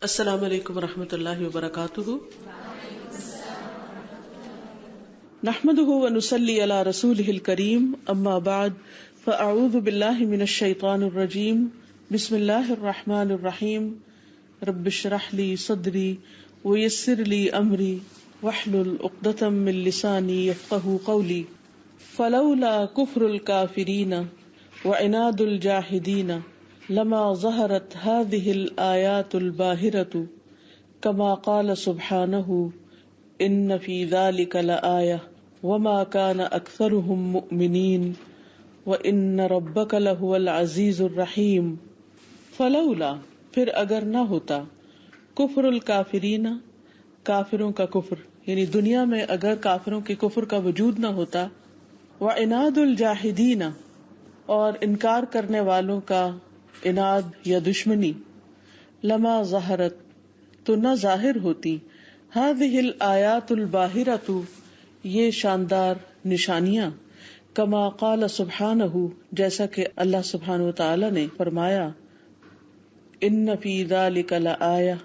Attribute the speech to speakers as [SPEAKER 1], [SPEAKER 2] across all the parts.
[SPEAKER 1] السلام علیکم ورحمۃ اللہ وبرکاتہ. نحمده ونصلی علی رسولہ الکریم. اما بعد فاعوذ باللہ من الشیطان الرجیم. بسم اللہ الرحمن الرحیم. رب اشرح لی صدری ویسر لی امری واحلل عقدۃ من لسانی یفقهوا قولی. فلولا کفر الکافرین وعناد الجاحدین لما ظهرت هذه الآيات الباهرة كما قال سبحانه إن في ذلك لآية وما كان أكثرهم مؤمنين وإن ربك لهو العزيز الرحيم. فلولا پھر اگر نہ ہوتا کفر الکافرین کافروں کا کفر، یعنی دنیا میں اگر کافروں کے کفر کا وجود نہ ہوتا، وعناد الجاحدین اور انکار کرنے والوں کا اناد یا دشمنی، لما ظہرت تو نہ ظاہر ہوتی، هذه الآیات الباہرۃ یہ شاندار نشانیاں، کما قال سبحانہ جیسا کہ اللہ سبحانہ وتعالی نے فرمایا، ان فی ذلک لآیہ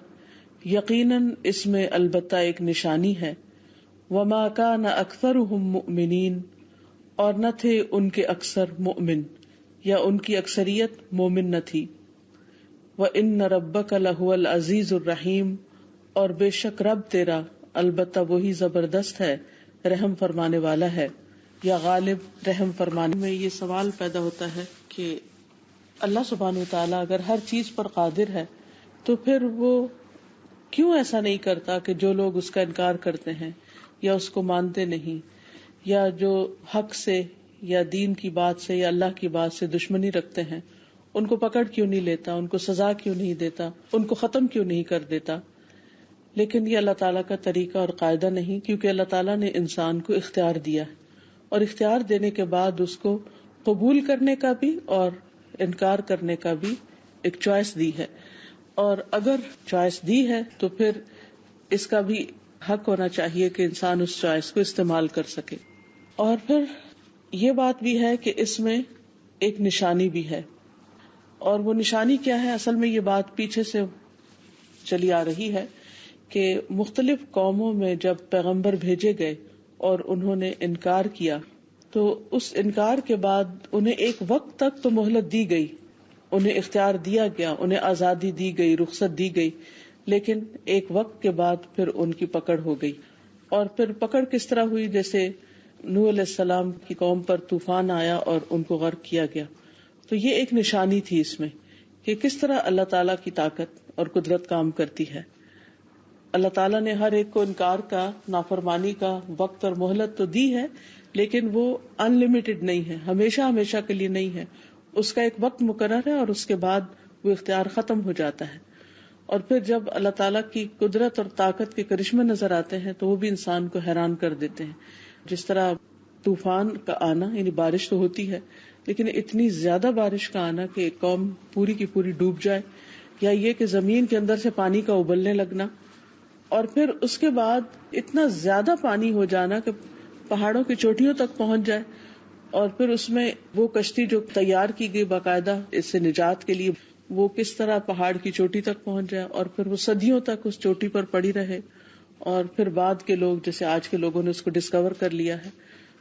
[SPEAKER 1] یقیناً اس میں البتہ ایک نشانی ہے، وما کان اکثرهم مؤمنین اور نہ تھے ان کے اکثر مؤمن یا ان کی اکثریت مومن نہ تھی. وَإِنَّ رَبَّكَ لَهُوَ الْعَزِيزُ الرَّحِيمُ اور بے شک رب تیرا البتہ وہی زبردست ہے، رحم فرمانے والا ہے یا غالب رحم فرمانے. میں یہ سوال پیدا ہوتا ہے کہ اللہ سبحانہ وتعالیٰ اگر ہر چیز پر قادر ہے تو پھر وہ کیوں ایسا نہیں کرتا کہ جو لوگ اس کا انکار کرتے ہیں یا اس کو مانتے نہیں یا جو حق سے یا دین کی بات سے یا اللہ کی بات سے دشمنی رکھتے ہیں، ان کو پکڑ کیوں نہیں لیتا، ان کو سزا کیوں نہیں دیتا، ان کو ختم کیوں نہیں کر دیتا. لیکن یہ اللہ تعالیٰ کا طریقہ اور قاعدہ نہیں، کیونکہ اللہ تعالیٰ نے انسان کو اختیار دیا ہے اور اختیار دینے کے بعد اس کو قبول کرنے کا بھی اور انکار کرنے کا بھی ایک چوائس دی ہے. اور اگر چوائس دی ہے تو پھر اس کا بھی حق ہونا چاہیے کہ انسان اس چوائس کو استعمال کر سکے. اور پھر یہ بات بھی ہے کہ اس میں ایک نشانی بھی ہے، اور وہ نشانی کیا ہے؟ اصل میں یہ بات پیچھے سے چلی آ رہی ہے کہ مختلف قوموں میں جب پیغمبر بھیجے گئے اور انہوں نے انکار کیا تو اس انکار کے بعد انہیں ایک وقت تک تو مہلت دی گئی، انہیں اختیار دیا گیا، انہیں آزادی دی گئی، رخصت دی گئی، لیکن ایک وقت کے بعد پھر ان کی پکڑ ہو گئی. اور پھر پکڑ کس طرح ہوئی؟ جیسے نوح علیہ السلام کی قوم پر طوفان آیا اور ان کو غرق کیا گیا. تو یہ ایک نشانی تھی اس میں کہ کس طرح اللہ تعالیٰ کی طاقت اور قدرت کام کرتی ہے. اللہ تعالیٰ نے ہر ایک کو انکار کا، نافرمانی کا وقت اور مہلت تو دی ہے، لیکن وہ ان لمیٹڈ نہیں ہے، ہمیشہ کے لیے نہیں ہے. اس کا ایک وقت مقرر ہے اور اس کے بعد وہ اختیار ختم ہو جاتا ہے. اور پھر جب اللہ تعالیٰ کی قدرت اور طاقت کے کرشمے نظر آتے ہیں تو وہ بھی انسان کو حیران کر دیتے ہیں. جس طرح طوفان کا آنا، یعنی بارش تو ہوتی ہے لیکن اتنی زیادہ بارش کا آنا کہ ایک قوم پوری کی پوری ڈوب جائے، یا یہ کہ زمین کے اندر سے پانی کا ابلنے لگنا، اور پھر اس کے بعد اتنا زیادہ پانی ہو جانا کہ پہاڑوں کی چوٹیوں تک پہنچ جائے، اور پھر اس میں وہ کشتی جو تیار کی گئی باقاعدہ اس سے نجات کے لیے، وہ کس طرح پہاڑ کی چوٹی تک پہنچ جائے اور پھر وہ صدیوں تک اس چوٹی پر پڑی رہے. اور پھر بعد کے لوگ جیسے آج کے لوگوں نے اس کو ڈسکور کر لیا ہے.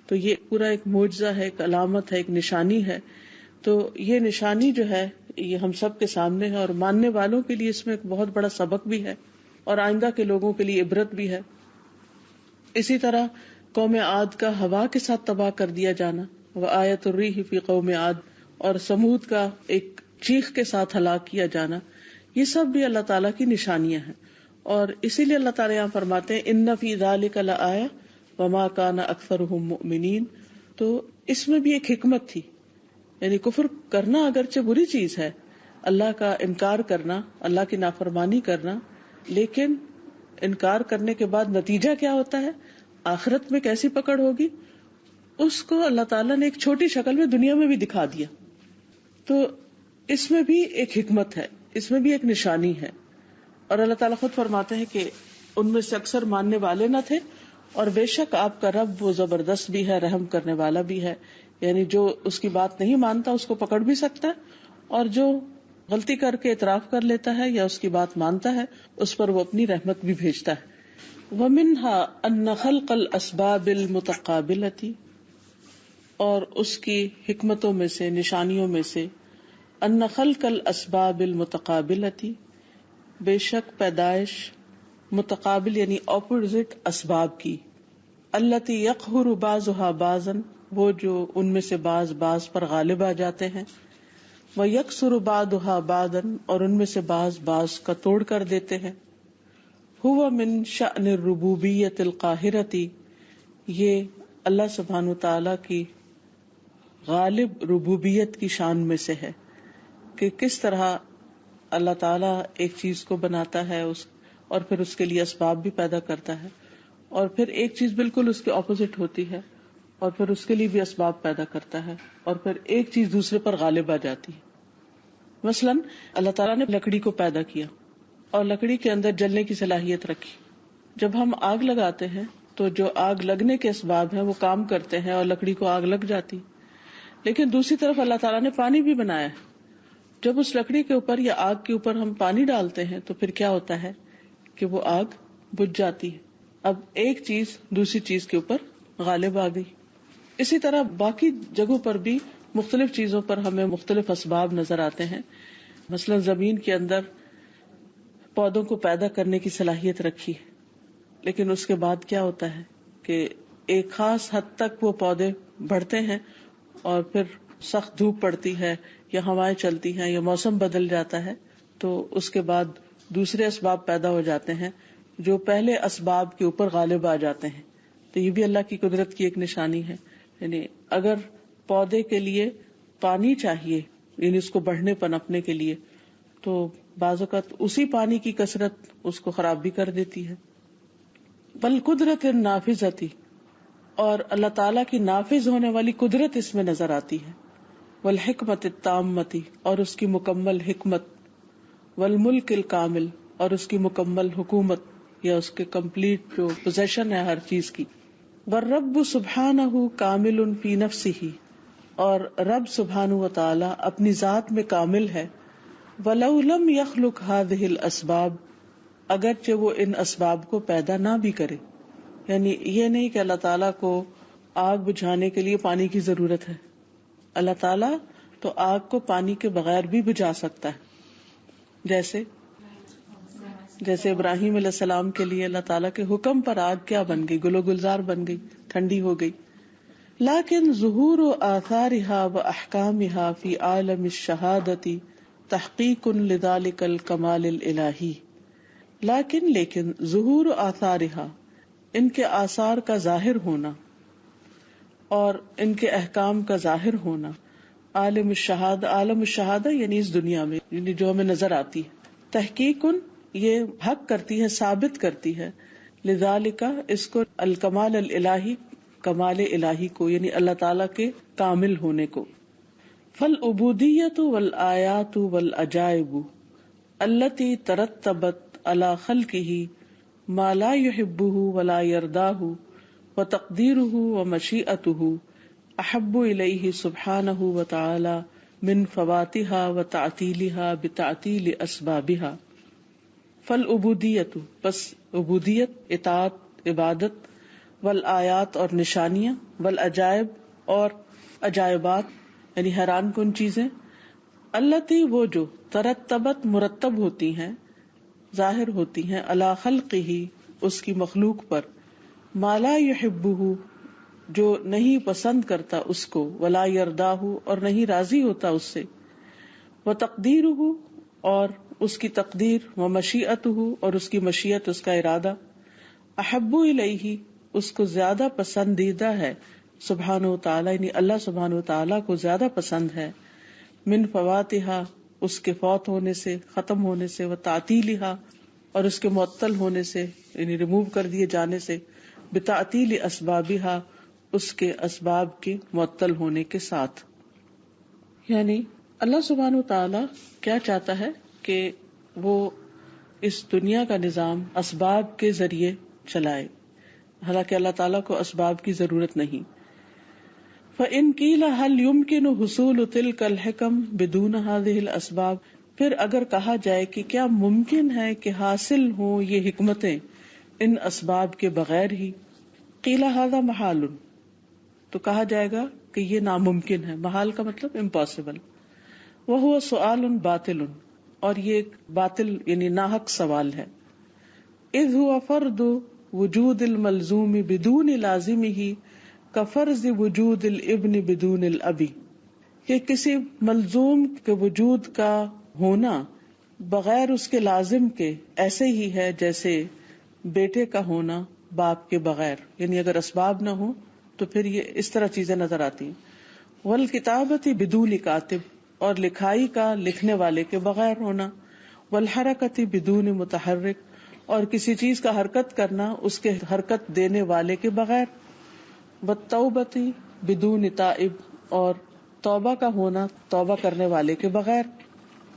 [SPEAKER 1] تو یہ پورا ایک معجزہ ہے، ایک علامت ہے، ایک نشانی ہے. تو یہ نشانی جو ہے یہ ہم سب کے سامنے ہے، اور ماننے والوں کے لیے اس میں ایک بہت بڑا سبق بھی ہے اور آئندہ کے لوگوں کے لیے عبرت بھی ہے. اسی طرح قوم عاد کا ہوا کے ساتھ تباہ کر دیا جانا، وآیۃ الریح فی قوم عاد، اور سمود کا ایک چیخ کے ساتھ ہلاک کیا جانا، یہ سب بھی اللہ تعالیٰ کی نشانیاں ہیں. اور اسی لیے اللہ تعالیٰ یہاں فرماتے ہیں ان فی ذلک لآیہ وما کان اکثرهم مؤمنین. تو اس میں بھی ایک حکمت تھی، یعنی کفر کرنا اگرچہ بری چیز ہے، اللہ کا انکار کرنا، اللہ کی نافرمانی کرنا، لیکن انکار کرنے کے بعد نتیجہ کیا ہوتا ہے، آخرت میں کیسی پکڑ ہوگی، اس کو اللہ تعالیٰ نے ایک چھوٹی شکل میں دنیا میں بھی دکھا دیا. تو اس میں بھی ایک حکمت ہے، اس میں بھی ایک نشانی ہے. اور اللہ تعالیٰ خود فرماتے ہیں کہ ان میں سے اکثر ماننے والے نہ تھے، اور بے شک آپ کا رب وہ زبردست بھی ہے، رحم کرنے والا بھی ہے. یعنی جو اس کی بات نہیں مانتا اس کو پکڑ بھی سکتا ہے، اور جو غلطی کر کے اعتراف کر لیتا ہے یا اس کی بات مانتا ہے، اس پر وہ اپنی رحمت بھی بھیجتا ہے۔ وَمِنْهَا أَنَّ خَلْقَ الْأَسْبَابِ الْمُتَقَابِلَةِ، اور اس کی حکمتوں میں سے، نشانیوں میں سے، أَنَّ خَلْقَ الْأَسْبَابِ الْمُتَقَابِلَةِ، بے شک پیدائش متقابل یعنی اپوزٹ اسباب کی، التي يقهر بعضها بعضا، وہ جو ان میں سے بعض پر غالب آ جاتے ہیں، ويكسر بعضها بعضا، اور ان میں سے بعض کا توڑ کر دیتے ہیں۔ هو من شأن الربوبیۃ القاہرۃ، یہ اللہ سبحانہ وتعالی کی غالب ربوبیت کی شان میں سے ہے کہ کس طرح اللہ تعالیٰ ایک چیز کو بناتا ہے اور پھر اس کے لیے اسباب بھی پیدا کرتا ہے، اور پھر ایک چیز بالکل اس کے اپوزٹ ہوتی ہے اور پھر اس کے لیے بھی اسباب پیدا کرتا ہے، اور پھر ایک چیز دوسرے پر غالب آ جاتی ہے۔ مثلاً اللہ تعالیٰ نے لکڑی کو پیدا کیا اور لکڑی کے اندر جلنے کی صلاحیت رکھی۔ جب ہم آگ لگاتے ہیں تو جو آگ لگنے کے اسباب ہیں وہ کام کرتے ہیں اور لکڑی کو آگ لگ جاتی، لیکن دوسری طرف اللہ تعالیٰ نے پانی بھی بنایا ہے۔ جب اس لکڑی کے اوپر یا آگ کے اوپر ہم پانی ڈالتے ہیں تو پھر کیا ہوتا ہے کہ وہ آگ بجھ جاتی ہے۔ اب ایک چیز دوسری چیز کے اوپر غالب آ گئی۔ اسی طرح باقی جگہوں پر بھی مختلف چیزوں پر ہمیں مختلف اسباب نظر آتے ہیں۔ مثلا زمین کے اندر پودوں کو پیدا کرنے کی صلاحیت رکھی ہے، لیکن اس کے بعد کیا ہوتا ہے کہ ایک خاص حد تک وہ پودے بڑھتے ہیں اور پھر سخت دھوپ پڑتی ہے یا ہوائیں چلتی ہیں یا موسم بدل جاتا ہے تو اس کے بعد دوسرے اسباب پیدا ہو جاتے ہیں جو پہلے اسباب کے اوپر غالب آ جاتے ہیں۔ تو یہ بھی اللہ کی قدرت کی ایک نشانی ہے۔ یعنی اگر پودے کے لیے پانی چاہیے، یعنی اس کو بڑھنے پنپنے کے لیے، تو بعض اوقات اسی پانی کی کثرت اس کو خراب بھی کر دیتی ہے۔ بل قدرت نافذتی، اور اللہ تعالیٰ کی نافذ ہونے والی قدرت اس میں نظر آتی ہے۔ والحکمت التامتی، اور اس کی مکمل حکمت۔ والملک الکامل، اور اس کی مکمل حکومت یا اس کے کمپلیٹ جو پوزیشن ہے ہر چیز کی۔ والرب سبحانہ کامل فی نفسہ، اور رب سبحانہ و تعالی اپنی ذات میں کامل ہے۔ ولو لم یخلق هذه الاسباب، اگرچہ وہ ان اسباب کو پیدا نہ بھی کرے، یعنی یہ نہیں کہ اللہ تعالیٰ کو آگ بجھانے کے لیے پانی کی ضرورت ہے، اللہ تعالیٰ تو آگ کو پانی کے بغیر بھی بجھا سکتا ہے۔ جیسے ابراہیم علیہ السلام کے لیے اللہ تعالیٰ کے حکم پر آگ کیا بن گئی، گل و گلزار بن گئی، ٹھنڈی ہو گئی۔ لیکن ظہور آثارها و احکامها فی عالم الشہادۃ تحقیق لذلک الکمال الالہی، لیکن ظہور آثارها، ان کے آثار کا ظاہر ہونا اور ان کے احکام کا ظاہر ہونا، عالم الشہادہ یعنی اس دنیا میں، یعنی جو ہمیں نظر آتی ہے، تحقیق یہ حق کرتی ہے، ثابت کرتی ہے، لذالک اس کو، الکمال الالہی کمال الہی کو، یعنی اللہ تعالی کے کامل ہونے کو۔ فالعبودیۃ والآیات والعجائب التی ترتبت علی خلقہ ما لا يحبہ ولا یرداہ وتقدیرہ ومشیئتہ احب الیہ سبحانہ وتعالی من فواتہا وتعطیلہا بتعطیل اسبابہا۔ فالعبودیۃ، پس عبودیت، اطاعت، عبادت، والآیات اور نشانیاں، والعجائب اور عجائبات یعنی حیران کن چیزیں، التی وہ جو، ترتبت مرتب ہوتی ہیں، ظاہر ہوتی ہیں، علی خلقہ اس کی مخلوق پر، ما لا یحبہ جو نہیں پسند کرتا اس کو، ولا یرداہ اور نہیں راضی ہوتا اس سے، وتقدیرہ اور اس کی تقدیر، ومشیئتہ اور اس کی مشیت، اس کا ارادہ، احب الیہ اس کو زیادہ پسندیدہ ہے، سبحانہ وتعالی یعنی اللہ سبحانہ وتعالی کو زیادہ پسند ہے، من فواتہا اس کے فوت ہونے سے، ختم ہونے سے، وتعطیلہا اور اس کے معطل ہونے سے یعنی ریموو کر دیے جانے سے، بتعطیل اسبابہا اس کے اسباب کے معطل ہونے کے ساتھ۔ یعنی اللہ سبحانہ وتعالی کیا چاہتا ہے کہ وہ اس دنیا کا نظام اسباب کے ذریعے چلائے، حالانکہ اللہ تعالیٰ کو اسباب کی ضرورت نہیں۔ فَإِن قِيلَ هَلْ يُمْكِنُ حُصُولُ تِلْكَ الْحِكَمْ بِدُونَ هَذِهِ الْأَسْبَابِ، پھر اگر کہا جائے کہ کیا ممکن ہے کہ حاصل ہوں یہ حکمتیں ان اسباب کے بغیر ہی، قیل ھذا محال، تو کہا جائے گا کہ یہ ناممکن ہے. محال کا مطلب امپاسبل. وہو سؤال باطل، اور یہ ایک باطل یعنی ناحق سوال ہے. اذ هو فرض وجود الملزوم بدون لازمه کفرض وجود الابن بدون الاب، کہ کسی ملزوم کے وجود کا ہونا بغیر اس کے لازم کے ایسے ہی ہے جیسے بیٹے کا ہونا باپ کے بغیر، یعنی اگر اسباب نہ ہو تو پھر یہ اس طرح چیزیں نظر آتی ہیں. والکتابۃ بدون کاتب، اور لکھائی کا لکھنے والے کے بغیر ہونا. والحرکۃ بدون متحرک، اور کسی چیز کا حرکت کرنا اس کے حرکت دینے والے کے بغیر. والتوبۃ بدون تائب، اور توبہ کا ہونا توبہ کرنے والے کے بغیر.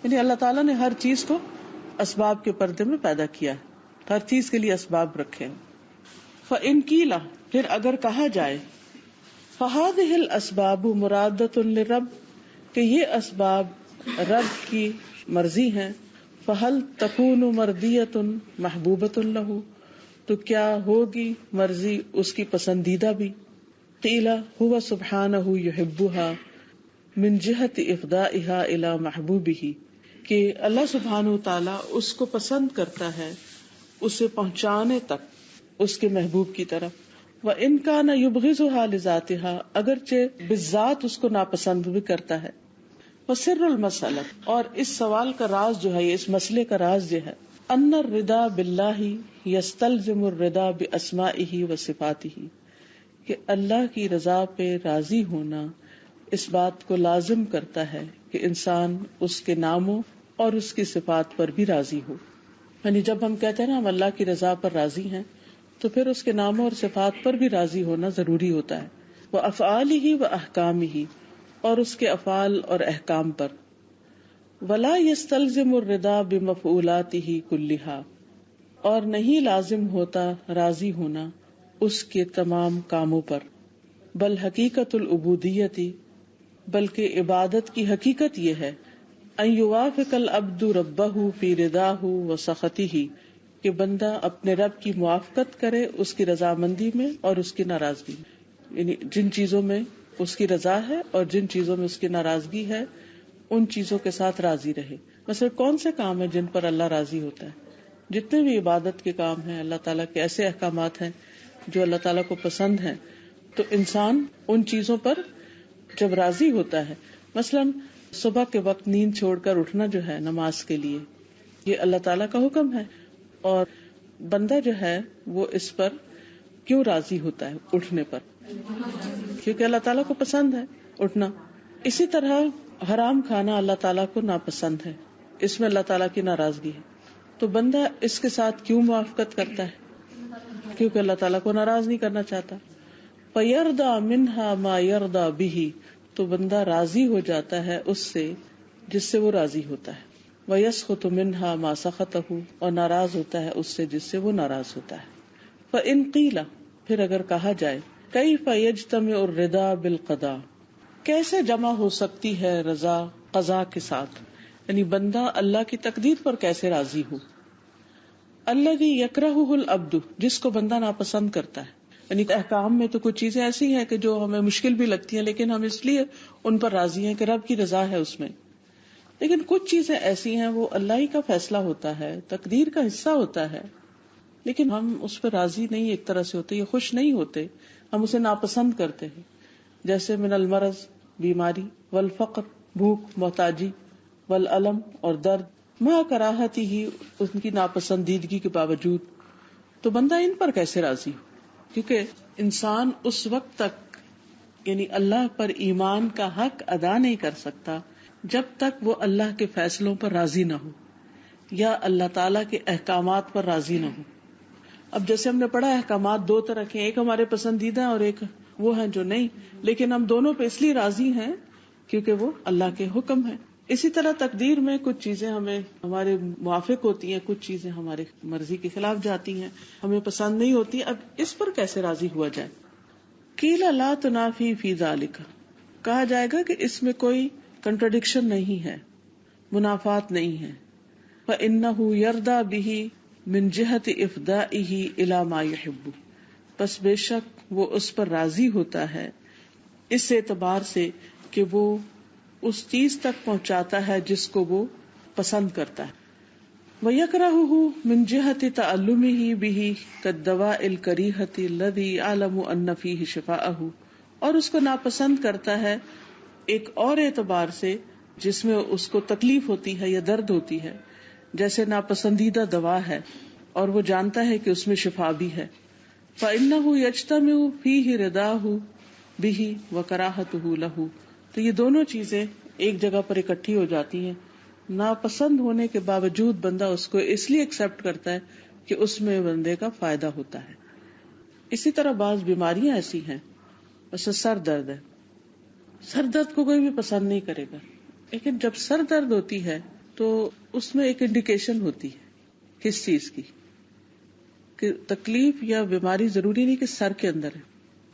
[SPEAKER 1] یعنی اللہ تعالیٰ نے ہر چیز کو اسباب کے پردے میں پیدا کیا ہے، ہر چیز کے لیے اسباب رکھے ہیں. فإن قیل، پھر اگر کہا جائے، فہذہ الاسباب مرادۃ للرب، کہ یہ اسباب رب کی مرضی ہیں. فہل تکون مردیۃ محبوبۃ لہ، تو کیا ہوگی مرضی اس کی پسندیدہ بھی. قیل هو سبحانہ یحبها من جہت افضائها الی محبوبہ، کہ اللہ سبحانہ تعالیٰ اس کو پسند کرتا ہے اسے پہنچانے تک اس کے محبوب کی طرف. وَإِن كَانَ يُبْغِضُهَا لِذَاتِهَا، اگرچہ بالذات اس کو ناپسند بھی کرتا ہے. وَسِرُّ الْمَسْأَلَةِ، اور اس سوال کا راز جو ہے، اس مسئلے کا راز یہ ہے، أَنَّ الرِّضَا بِاللَّهِ يَسْتَلْزِمُ الرِّضَا بِأَسْمَائِهِ وَصِفَاتِهِ، کہ اللہ کی رضا پہ راضی ہونا اس بات کو لازم کرتا ہے کہ انسان اس کے ناموں اور اس کی صفات پر بھی راضی ہو. یعنی جب ہم کہتے ہیں نا ہم اللہ کی رضا پر راضی ہیں، تو پھر اس کے ناموں اور صفات پر بھی راضی ہونا ضروری ہوتا ہے. وَأَفْعَالِهِ وَأَحْكَامِهِ، اور اس کے افعال اور احکام پر. وَلَا يَسْتَلْزِمُ الرِّضَا بِمَفْعُولَاتِهِ كُلِّهَا، اور نہیں لازم ہوتا راضی ہونا اس کے تمام کاموں پر. بل حقیقت العبودیت، بلکہ عبادت کی حقیقت یہ ہے، ان یوافق العبد ربہ فی رضاہ و سخطہ، کہ بندہ اپنے رب کی موافقت کرے اس کی رضامندی میں اور اس کی ناراضگی میں. یعنی جن چیزوں میں اس کی رضا ہے اور جن چیزوں میں اس کی ناراضگی ہے ان چیزوں کے ساتھ راضی رہے. مثلا کون سے کام ہیں جن پر اللہ راضی ہوتا ہے؟ جتنے بھی عبادت کے کام ہیں، اللہ تعالیٰ کے ایسے احکامات ہیں جو اللہ تعالیٰ کو پسند ہیں، تو انسان ان چیزوں پر جب راضی ہوتا ہے، مثلا صبح کے وقت نیند چھوڑ کر اٹھنا جو ہے نماز کے لیے، یہ اللہ تعالیٰ کا حکم ہے، اور بندہ جو ہے وہ اس پر کیوں راضی ہوتا ہے اٹھنے پر؟ کیونکہ اللہ تعالیٰ کو پسند ہے اٹھنا. اسی طرح حرام کھانا اللہ تعالیٰ کو ناپسند ہے، اس میں اللہ تعالیٰ کی ناراضگی ہے، تو بندہ اس کے ساتھ کیوں موافقت کرتا ہے؟ کیونکہ اللہ تعالیٰ کو ناراض نہیں کرنا چاہتا. فَيَرْضَى مِنْهَا مَا يَرْضَى بِهِ، تو بندہ راضی ہو جاتا ہے اس سے جس سے وہ راضی ہوتا ہے. وَيَسْخُطُ مِنْهَا مَا سَخَطَهُ، اور ناراض ہوتا ہے اس سے جس سے وہ ناراض ہوتا ہے. فَإِنْ قِيلَ، پھر اگر کہا جائے، كَيْفَ يَجْتَمِعُ الرِّضَا بِالْقَضَاءِ، کیسے جمع ہو سکتی ہے رضا قضا کے ساتھ؟ یعنی بندہ اللہ کی تقدیر پر کیسے راضی ہو. الذی یکرہہ العبد، جس کو بندہ ناپسند کرتا ہے. یعنی احکام میں تو کچھ چیزیں ایسی ہیں کہ جو ہمیں مشکل بھی لگتی ہیں، لیکن ہم اس لیے ان پر راضی ہیں کہ رب کی رضا ہے اس میں. لیکن کچھ چیزیں ایسی ہیں وہ اللہ ہی کا فیصلہ ہوتا ہے، تقدیر کا حصہ ہوتا ہے، لیکن ہم اس پہ راضی نہیں ایک طرح سے ہوتے، یہ خوش نہیں ہوتے، ہم اسے ناپسند کرتے ہیں. جیسے من المرض، بیماری، والفقر، بھوک، محتاجی، والالم، اور درد، ما کراہتی ہی، ان کی ناپسندیدگی کے باوجود. تو بندہ ان پر کیسے راضی ہو؟ کیونکہ انسان اس وقت تک یعنی اللہ پر ایمان کا حق ادا نہیں کر سکتا جب تک وہ اللہ کے فیصلوں پر راضی نہ ہو یا اللہ تعالیٰ کے احکامات پر راضی نہ ہو. اب جیسے ہم نے پڑھا احکامات دو طرح کے، ایک ہمارے پسندیدہ اور ایک وہ ہیں جو نہیں، لیکن ہم دونوں پہ اس لیے راضی ہیں کیونکہ وہ اللہ کے حکم ہیں. اسی طرح تقدیر میں کچھ چیزیں ہمیں ہمارے موافق ہوتی ہیں، کچھ چیزیں ہمارے مرضی کے خلاف جاتی ہیں، ہمیں پسند نہیں ہوتی. اب اس پر کیسے راضی ہوا جائے؟ قیل لا تنافی فی ذالک، کہا جائے گا کہ اس میں کوئی کنٹراڈکشن نہیں ہے. منافات نہیں ہے. فإنه يرضى به من جهة إفضائه إلى ما يحب، پس بے شک وہ اس پر راضی ہوتا ہے اس اعتبار سے کہ وہ اس چیز تک پہنچاتا ہے جس کو وہ پسند کرتا ہے. وَيَكْرَهُهُ مِنْ جِهَةِ تَعَلُّمِهِ بِهِ كَالدَّوَاءِ الْكَرِيهَةِ الَّذِي يَعْلَمُ أَنَّ فِيهِ شِفَاءَهُ، اور اس کو ناپسند کرتا ہے ایک اور اعتبار سے جس میں اس کو تکلیف ہوتی ہے یا درد ہوتی ہے، جیسے ناپسندیدہ دوا ہے اور وہ جانتا ہے کہ اس میں شفا بھی ہے. فَإِنَّهُ يَجْتَمِعُ فِيهِ رِضَاهُ بِهِ وَكَرَاهَتُهُ لَهُ، تو یہ دونوں چیزیں ایک جگہ پر اکٹھی ہو جاتی ہیں. ناپسند ہونے کے باوجود بندہ اس کو اس لیے ایکسپٹ کرتا ہے کہ اس میں بندے کا فائدہ ہوتا ہے. اسی طرح بعض بیماریاں ایسی ہیں، جیسے سر درد ہے. سر درد کو کوئی بھی پسند نہیں کرے گا، لیکن جب سر درد ہوتی ہے تو اس میں ایک انڈیکیشن ہوتی ہے کس چیز کی، کہ تکلیف یا بیماری ضروری نہیں کہ سر کے اندر ہے،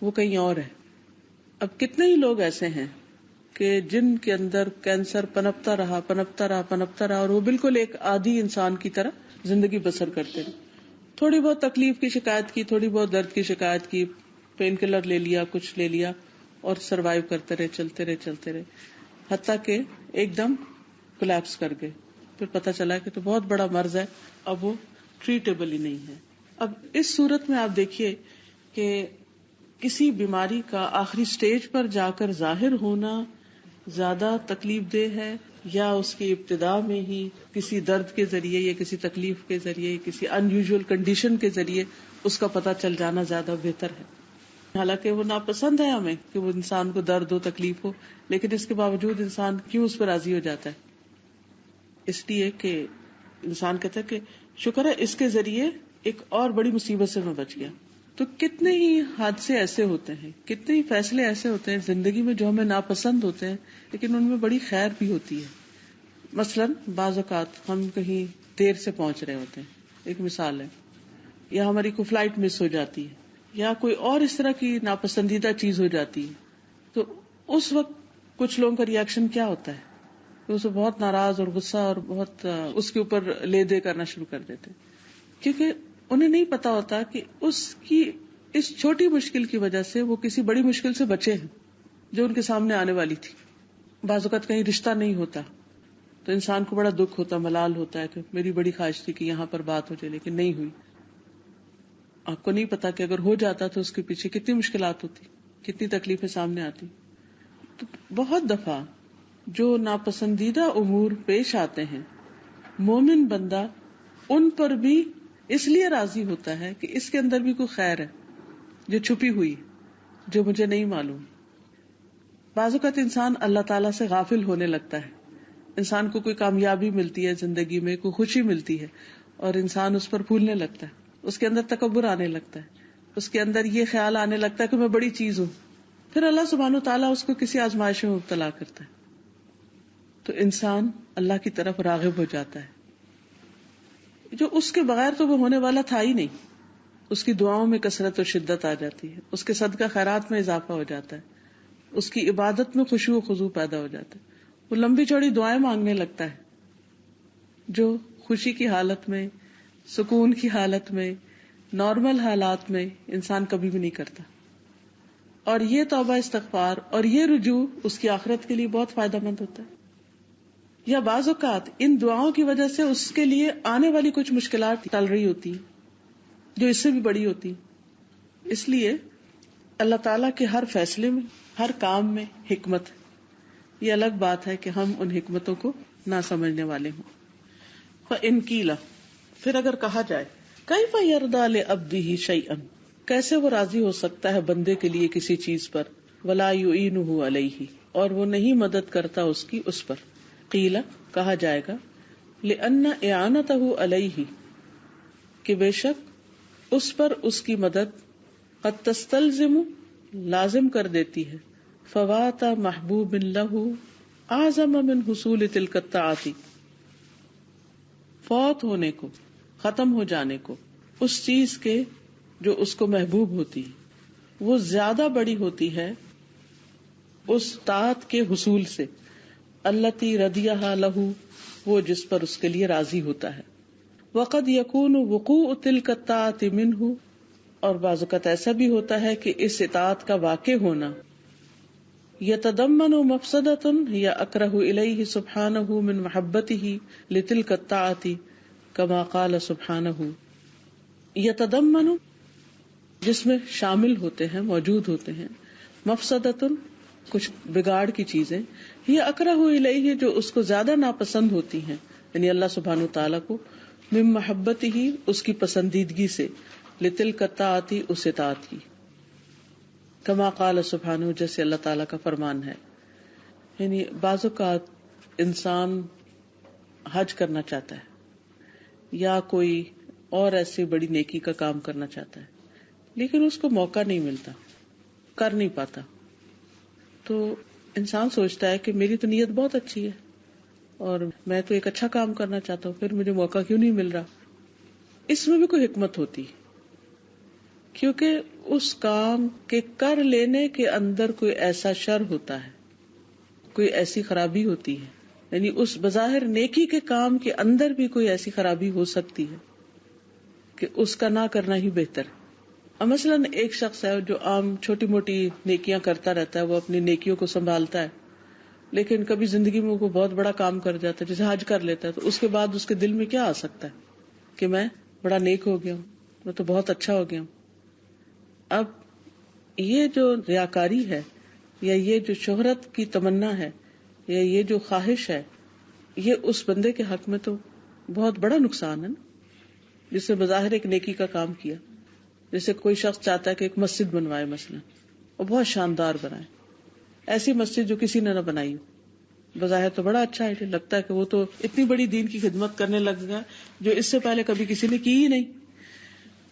[SPEAKER 1] وہ کہیں اور ہے. اب کتنے ہی لوگ ایسے ہیں کہ جن کے اندر کینسر پنپتا رہا اور وہ بالکل ایک عادی انسان کی طرح زندگی بسر کرتے رہے. تھوڑی بہت تکلیف کی شکایت کی، تھوڑی بہت درد کی شکایت کی، پین کلر لے لیا، کچھ لے لیا اور سروائیو کرتے رہے، چلتے رہے حتیٰ کہ ایک دم کولیپس کر گئے. پھر پتہ چلا کہ تو بہت بڑا مرض ہے، اب وہ ٹریٹیبل ہی نہیں ہے. اب اس صورت میں آپ دیکھیے کہ کسی بیماری کا آخری سٹیج پر جا کر ظاہر ہونا زیادہ تکلیف دہ ہے یا اس کی ابتدا میں ہی کسی درد کے ذریعے یا کسی تکلیف کے ذریعے، کسی ان یوزول کنڈیشن کے ذریعے اس کا پتہ چل جانا زیادہ بہتر ہے. حالانکہ وہ ناپسند ہے ہمیں کہ وہ انسان کو درد ہو، تکلیف ہو، لیکن اس کے باوجود انسان کیوں اس پر راضی ہو جاتا ہے؟ اس لیے کہ انسان کہتا ہے کہ شکر ہے اس کے ذریعے ایک اور بڑی مصیبت سے میں بچ گیا. تو کتنے ہی حادثے ایسے ہوتے ہیں، کتنے ہی فیصلے ایسے ہوتے ہیں زندگی میں جو ہمیں ناپسند ہوتے ہیں لیکن ان میں بڑی خیر بھی ہوتی ہے. مثلاً بعض اوقات ہم کہیں دیر سے پہنچ رہے ہوتے ہیں، ایک مثال ہے، یا ہماری کوئی فلائٹ مس ہو جاتی ہے یا کوئی اور اس طرح کی ناپسندیدہ چیز ہو جاتی ہے، تو اس وقت کچھ لوگوں کا ریئیکشن کیا ہوتا ہے؟ وہ اسے بہت ناراض اور غصہ اور بہت اس کے اوپر لے دے کرنا شروع کر دیتے، کیونکہ انہیں نہیں پتا ہوتا کہ اس کی اس چھوٹی مشکل کی وجہ سے وہ کسی بڑی مشکل سے بچے ہیں جو ان کے سامنے آنے والی تھی. بعض اوقات کہیں رشتہ نہیں ہوتا تو انسان کو بڑا دکھ ہوتا، ملال ہوتا ہے کہ میری بڑی خواہش تھی کہ یہاں پر بات ہو جائے لیکن نہیں ہوئی. آپ کو نہیں پتا کہ اگر ہو جاتا تو اس کے پیچھے کتنی مشکلات ہوتی، کتنی تکلیفیں سامنے آتی. تو بہت دفعہ جو ناپسندیدہ امور پیش آتے ہیں مومن بندہ ان پر بھی اس لیے راضی ہوتا ہے کہ اس کے اندر بھی کوئی خیر ہے جو چھپی ہوئی، جو مجھے نہیں معلوم. بعض اوقات انسان اللہ تعالیٰ سے غافل ہونے لگتا ہے. انسان کو کوئی کامیابی ملتی ہے زندگی میں، کوئی خوشی ملتی ہے اور انسان اس پر پھولنے لگتا ہے، اس کے اندر تکبر آنے لگتا ہے، اس کے اندر یہ خیال آنے لگتا ہے کہ میں بڑی چیز ہوں. پھر اللہ سبحانہ وتعالیٰ اس کو کسی آزمائش میں مبتلا کرتا ہے تو انسان اللہ کی طرف راغب ہو جاتا ہے جو اس کے بغیر تو وہ ہونے والا تھا ہی نہیں. اس کی دعاؤں میں کثرت اور شدت آ جاتی ہے، اس کے صدقہ خیرات میں اضافہ ہو جاتا ہے، اس کی عبادت میں خشوع و خضوع پیدا ہو جاتا ہے. وہ لمبی چوڑی دعائیں مانگنے لگتا ہے جو خوشی کی حالت میں، سکون کی حالت میں، نارمل حالات میں انسان کبھی بھی نہیں کرتا. اور یہ توبہ استغفار اور یہ رجوع اس کی آخرت کے لیے بہت فائدہ مند ہوتا ہے. یا بعض اوقات ان دعاؤں کی وجہ سے اس کے لیے آنے والی کچھ مشکلات ٹل رہی ہوتی جو اس سے بھی بڑی ہوتی. اس لیے اللہ تعالیٰ کے ہر فیصلے میں، ہر کام میں حکمت ہے. یہ الگ بات ہے کہ ہم ان حکمتوں کو نہ سمجھنے والے ہوں. فَإِن قِيلَ، پھر اگر کہا جائے كَيْفَ يَرْضَىٰ لِعَبْدِهِ شَيْئًا، کیسے وہ راضی ہو سکتا ہے بندے کے لیے کسی چیز پر، وَلَا يُعِينُهُ عَلَيْهِ، اور وہ نہیں مدد کرتا اس کی اس پر. قیل، کہا جائے گا لأن اعانته علیہ، کہ بے شک اس پر اس کی مدد قد تستلزم، لازم کر دیتی ہے، فوات محبوب لہ اعظم من حصول تلک الطاعات، فوت ہونے کو، ختم ہو جانے کو اس چیز کے جو اس کو محبوب ہوتی وہ زیادہ بڑی ہوتی ہے اس طاعت کے حصول سے. التی رضیہا لہ، وہ جس پر اس کے لیے راضی ہوتا ہے. وقد یکون وقوع تلک الطاعۃ منہ، اور بعض اوقات ایسا بھی ہوتا ہے کہ اس اطاعت کا واقع ہونا یتضمن مفسدۃ یکرہ الیہ سبحانہ من محبتہ لتلک الطاعۃ کما قال سبحانہ. یتضمن جس میں شامل ہوتے ہیں، موجود ہوتے ہیں، مفسدۃ کچھ بگاڑ کی چیزیں، یہ اکرہ الیہ جو اس کو زیادہ ناپسند ہوتی ہیں، یعنی اللہ سبحانہ تعالیٰ کو، من محبت ہی اس کی پسندیدگی سے، لتلک الطاعۃ اس اطاعت کی، کما قال سبحانہ جیسے اللہ تعالیٰ کا فرمان ہے. یعنی بعض اوقات انسان حج کرنا چاہتا ہے یا کوئی اور ایسی بڑی نیکی کا کام کرنا چاہتا ہے، لیکن اس کو موقع نہیں ملتا، کر نہیں پاتا. تو انسان سوچتا ہے کہ میری تو نیت بہت اچھی ہے اور میں تو ایک اچھا کام کرنا چاہتا ہوں، پھر مجھے موقع کیوں نہیں مل رہا. اس میں بھی کوئی حکمت ہوتی، کیونکہ اس کام کے کر لینے کے اندر کوئی ایسا شر ہوتا ہے، کوئی ایسی خرابی ہوتی ہے، یعنی اس بظاہر نیکی کے کام کے اندر بھی کوئی ایسی خرابی ہو سکتی ہے کہ اس کا نہ کرنا ہی بہتر. مثلاً ایک شخص ہے جو عام چھوٹی موٹی نیکیاں کرتا رہتا ہے، وہ اپنی نیکیوں کو سنبھالتا ہے، لیکن کبھی زندگی میں وہ بہت بڑا کام کر جاتا ہے، جیسے حج کر لیتا ہے، تو اس کے بعد اس کے دل میں کیا آ سکتا ہے کہ میں بڑا نیک ہو گیا ہوں، میں تو بہت اچھا ہو گیا ہوں. اب یہ جو ریاکاری ہے، یا یہ جو شہرت کی تمنا ہے، یا یہ جو خواہش ہے، یہ اس بندے کے حق میں تو بہت بڑا نقصان ہے نا، جس نے بظاہر ایک نیکی کا کام کیا. جیسے کوئی شخص چاہتا ہے کہ ایک مسجد بنوائے مثلا، اور بہت شاندار بنائے، ایسی مسجد جو کسی نے نہ بنائی ہو، بظاہر تو بڑا اچھا ہے، لگتا ہے کہ وہ تو اتنی بڑی دین کی خدمت کرنے لگ گیا جو اس سے پہلے کبھی کسی نے کی ہی نہیں.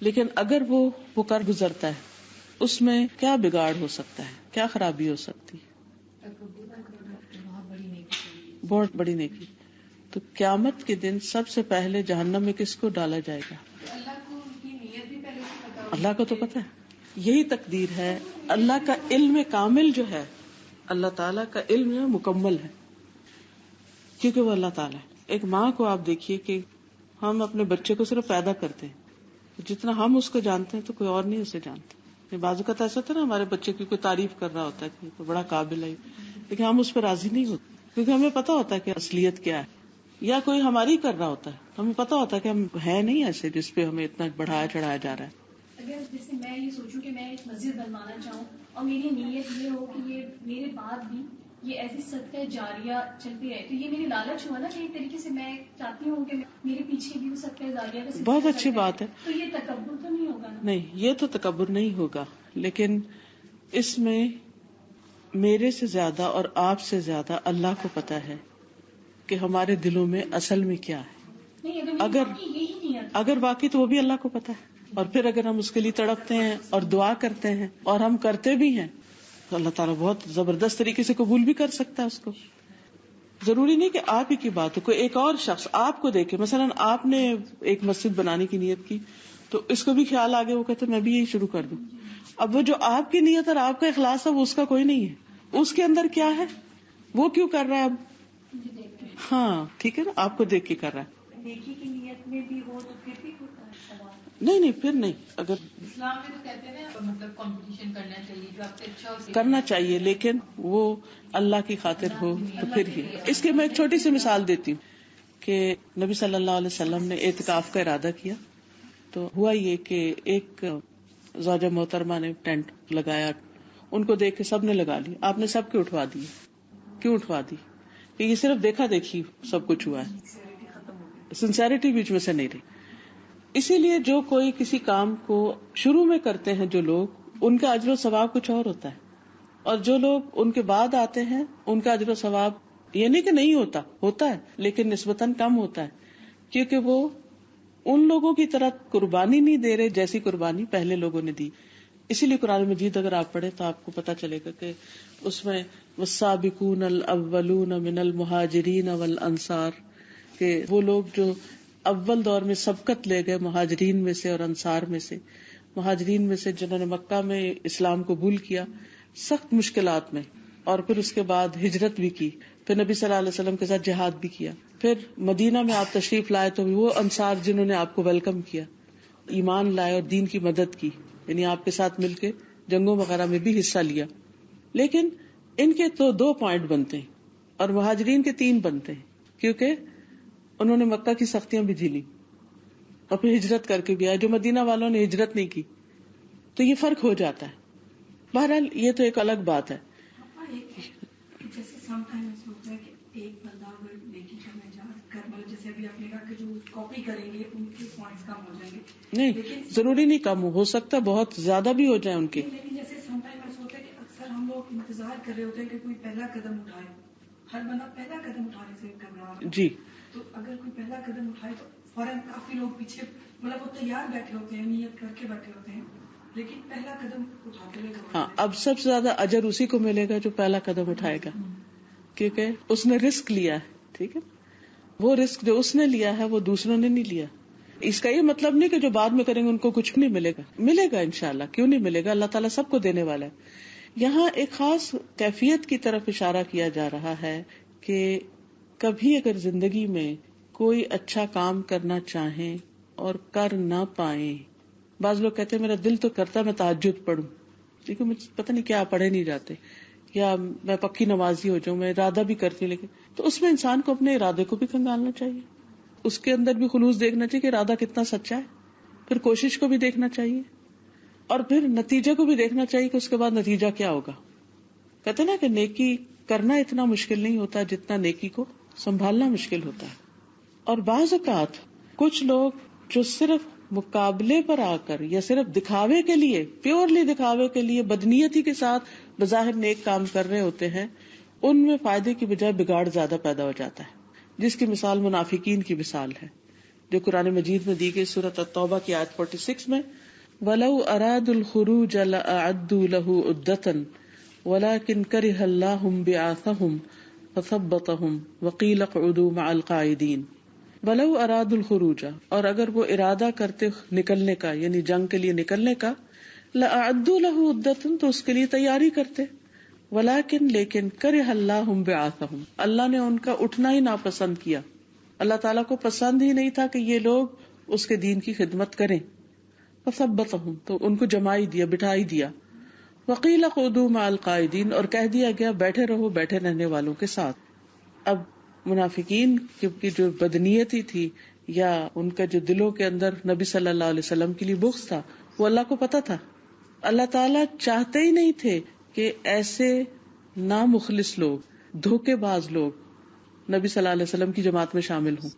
[SPEAKER 1] لیکن اگر وہ کر گزرتا ہے، اس میں کیا بگاڑ ہو سکتا ہے، کیا خرابی ہو سکتی ہے؟ بہت بڑی نیکی. تو قیامت کے دن سب سے پہلے جہنم میں کس کو ڈالا جائے گا؟ اللہ کو تو پتہ ہے، یہی تقدیر ہے. اللہ کا علم کامل جو ہے، اللہ تعالیٰ کا علم مکمل ہے، کیونکہ وہ اللہ تعالیٰ ہے. ایک ماں کو آپ دیکھیے کہ ہم اپنے بچے کو صرف پیدا کرتے ہیں، جتنا ہم اس کو جانتے ہیں تو کوئی اور نہیں اسے جانتا. بعض اوقات ایسا تھا نا، ہمارے بچے کی کوئی تعریف کر رہا ہوتا ہے کہ تو بڑا قابل ہے، لیکن ہم اس پہ راضی نہیں ہوتے، کیونکہ ہمیں پتا ہوتا ہے کہ اصلیت کیا ہے. یا کوئی ہماری کر رہا ہوتا ہے، ہمیں پتا ہوتا ہے کہ ہم ہے نہیں ایسے جس پہ ہمیں اتنا بڑھایا چڑھایا جا رہا ہے.
[SPEAKER 2] اگر جیسے میں یہ سوچوں کہ میں ایک مسجد بنوانا چاہوں اور میری نیت یہ ہو کہ یہ میرے بعد بھی یہ ایسی صدقہ جاریہ چلتی رہے، تو یہ میری لالچ ہوا نا کہ ایک طریقے سے میں چاہتی ہوں کہ میرے پیچھے بھی وہ صدقہ جاریہ کا
[SPEAKER 1] بہت اچھی بات ہے.
[SPEAKER 2] تو یہ تکبر تو نہیں ہوگا نا؟
[SPEAKER 1] نہیں، یہ تو تکبر نہیں ہوگا، لیکن اس میں میرے سے زیادہ اور آپ سے زیادہ اللہ کو پتا ہے کہ ہمارے دلوں میں اصل میں کیا ہے. اگر باقی تو وہ بھی اللہ کو پتا ہے، اور پھر اگر ہم اس کے لیے تڑپتے ہیں اور دعا کرتے ہیں اور ہم کرتے بھی ہیں تو اللہ تعالیٰ بہت زبردست طریقے سے قبول بھی کر سکتا ہے اس کو. ضروری نہیں کہ آپ ہی کی بات ہو، کوئی ایک اور شخص آپ کو دیکھے. مثلا آپ نے ایک مسجد بنانے کی نیت کی تو اس کو بھی خیال آگے، وہ کہتے میں بھی یہی شروع کر دوں. اب وہ جو آپ کی نیت اور آپ کا اخلاص ہے وہ اس کا کوئی نہیں ہے، اس کے اندر کیا ہے، وہ کیوں کر رہا ہے. اب ہاں ٹھیک ہے نا، آپ کو دیکھ کے کر رہا ہے.
[SPEAKER 2] نیکی کی نیت میں بھی ہو تو پھر بھی ہوتا ہے.
[SPEAKER 1] نہیں پھر نہیں. اگر
[SPEAKER 2] اسلام میں تو کہتے ہیں نا مطلب کمپٹیشن کرنا چاہیے، جو آپ سے اچھا ہو
[SPEAKER 1] کرنا چاہیے، لیکن وہ اللہ کی خاطر ہو تو پھر ہی. اس کے میں ایک چھوٹی سی مثال دیتی ہوں کہ نبی صلی اللہ علیہ وسلم نے اعتکاف کا ارادہ کیا. تو ہوا یہ کہ ایک زوجہ محترمہ نے ٹینٹ لگایا، ان کو دیکھ کے سب نے لگا لی، آپ نے سب کے اٹھوا دی. کیوں اٹھوا دی؟ کہ یہ صرف دیکھا دیکھی سب کچھ ہوا ہے، سنسیریٹی بیچ میں سے نہیں رہی. اسی لیے جو کوئی کسی کام کو شروع میں کرتے ہیں جو لوگ، ان کا اجر و ثواب کچھ اور ہوتا ہے، اور جو لوگ ان کے بعد آتے ہیں ان کا اجر و ثواب یہ نہیں کہ نہیں ہوتا ہے لیکن نسبتاً کم ہوتا ہے، کیونکہ وہ ان لوگوں کی طرح قربانی نہیں دے رہے جیسی قربانی پہلے لوگوں نے دی. اسی لیے قرآن مجید اگر آپ پڑھیں تو آپ کو پتا چلے گا کہ اس میں والسابقون الاولون من المہاجرین والانصار، کہ وہ لوگ جو اول دور میں سبقت لے گئے مہاجرین میں سے اور انصار میں سے. مہاجرین میں سے جنہوں نے مکہ میں اسلام قبول کیا سخت مشکلات میں، اور پھر اس کے بعد ہجرت بھی کی, پھر نبی صلی اللہ علیہ وسلم کے ساتھ جہاد بھی کیا, پھر مدینہ میں آپ تشریف لائے تو وہ انصار جنہوں نے آپ کو ویلکم کیا, ایمان لائے اور دین کی مدد کی, یعنی آپ کے ساتھ مل کے جنگوں وغیرہ میں بھی حصہ لیا. لیکن ان کے تو 2 پوائنٹ بنتے ہیں اور مہاجرین کے 3 بنتے ہیں, کیونکہ انہوں نے مکہ کی سختیاں بھی جھیلی اور پھر ہجرت کر کے بھی آئے, جو مدینہ والوں نے ہجرت نہیں کی. تو یہ فرق ہو جاتا ہے. بہرحال یہ تو ایک الگ بات ہے.
[SPEAKER 3] جیسے سم ٹائمز ہوتا ہے کہ ایک بندہ اگر نیکی کرنے جا کر, مطلب جیسے ابھی آپ نے کہا کہ جو کاپی کریں گے ان کے پوائنٹس کم ہو جائیں گے.
[SPEAKER 1] نہیں, ضروری نہیں کم ہو سکتا بہت زیادہ بھی ہو جائے ان کے.
[SPEAKER 3] لیکن جیسے سم ٹائمز ہوتا ہے کہ اکثر ہم لوگ انتظار کر رہے ہوتے ہیں کہ کوئی پہلا قدم اٹھائے. ہر بندہ پہلا قدم اٹھانے سے گھبرا رہا ہے.
[SPEAKER 1] جی,
[SPEAKER 3] تو اگر کوئی پہلا قدم اٹھائے تو فوراً کافی لوگ پیچھے, مطلب وہ تیار بیٹھے ہوتے ہیں, نیت کر کے بیٹھے ہوتے ہیں, لیکن پہلا قدم اٹھاتے ہوئے گھبرا.
[SPEAKER 1] ہاں, اب سب سے زیادہ اجر اسی کو ملے گا جو پہلا قدم اٹھائے گا, کیونکہ اس نے رسک لیا ہے. ٹھیک ہے, وہ رسک جو اس نے لیا ہے وہ دوسروں نے نہیں لیا. اس کا یہ مطلب نہیں کہ جو بعد میں کریں گے ان کو کچھ نہیں ملے گا, ملے گا انشاءاللہ, کیوں نہیں ملے گا, اللہ تعالیٰ سب کو دینے والا ہے. یہاں ایک خاص کیفیت کی طرف اشارہ کیا جا رہا ہے کہ کبھی اگر زندگی میں کوئی اچھا کام کرنا چاہیں اور کر نہ پائیں, بعض لوگ کہتے ہیں میرا دل تو کرتا میں تہجد پڑھوں, لیکن مجھے پتہ نہیں کیا پڑھے نہیں جاتے, یا میں پکی نمازی ہو جاؤں, میں ارادہ بھی کرتی ہوں, لیکن تو اس میں انسان کو اپنے ارادے کو بھی کنگالنا چاہیے, اس کے اندر بھی خلوص دیکھنا چاہیے کہ ارادہ کتنا سچا ہے, پھر کوشش کو بھی دیکھنا چاہیے, اور پھر نتیجے کو بھی دیکھنا چاہیے کہ اس کے بعد نتیجہ کیا ہوگا. کہتے نا کہ نیکی کرنا اتنا مشکل نہیں ہوتا جتنا نیکی کو سنبھالنا مشکل ہوتا ہے. اور بعض اوقات کچھ لوگ جو صرف مقابلے پر آ کر یا صرف دکھاوے کے لیے, پیورلی دکھاوے کے لیے بدنیتی کے ساتھ بظاہر نیک کام کر رہے ہوتے ہیں, ان میں فائدے کی بجائے بگاڑ زیادہ پیدا ہو جاتا ہے, جس کی مثال منافقین کی مثال ہے جو قرآن مجید میں دی گئی سورۃ التوبہ کی آیت 46 میں, وَلَوْ أَرَادُوا الْخُرُوجَ لَأَعَدُّوا لَهُ عُدَّةً وَلَكِنْ كَرِهَ اللَّهُ بِعَاثَهُمْ فَثَبَّطَهُمْ وَقِيلَ اقْعُدُوا مَعَ الْقَاعِدِينَ. وَلَوْ أَرَادُوا الْخُرُوجَ, اور اگر وہ ارادہ کرتے نکلنے کا, یعنی جنگ کے لیے نکلنے کا, لَأَعَدُّوا لَهُ عُدَّةً, تو اس کے لیے تیاری کرتے, وَلَكِنْ لیکن كَرِهَ اللَّهُ بِعَاثَهُمْ, اللہ نے ان کا اٹھنا ہی ناپسند کیا, اللہ تعالیٰ کو پسند ہی نہیں تھا کہ یہ لوگ اس کے دین کی خدمت کریں. فثبتهم, تو ان کو جمائی دیا, بٹھائی دیا. وقیل اقعدوا مع القاعدین, اور کہہ دیا گیا بیٹھے رہو بیٹھے رہنے والوں کے ساتھ. اب منافقین کی جو بدنیتی تھی یا ان کا جو دلوں کے اندر نبی صلی اللہ علیہ وسلم کے لیے بغض تھا, وہ اللہ کو پتا تھا. اللہ تعالیٰ چاہتے ہی نہیں تھے کہ ایسے نامخلص لوگ, دھوکے باز لوگ نبی صلی اللہ علیہ وسلم کی جماعت میں شامل ہوں.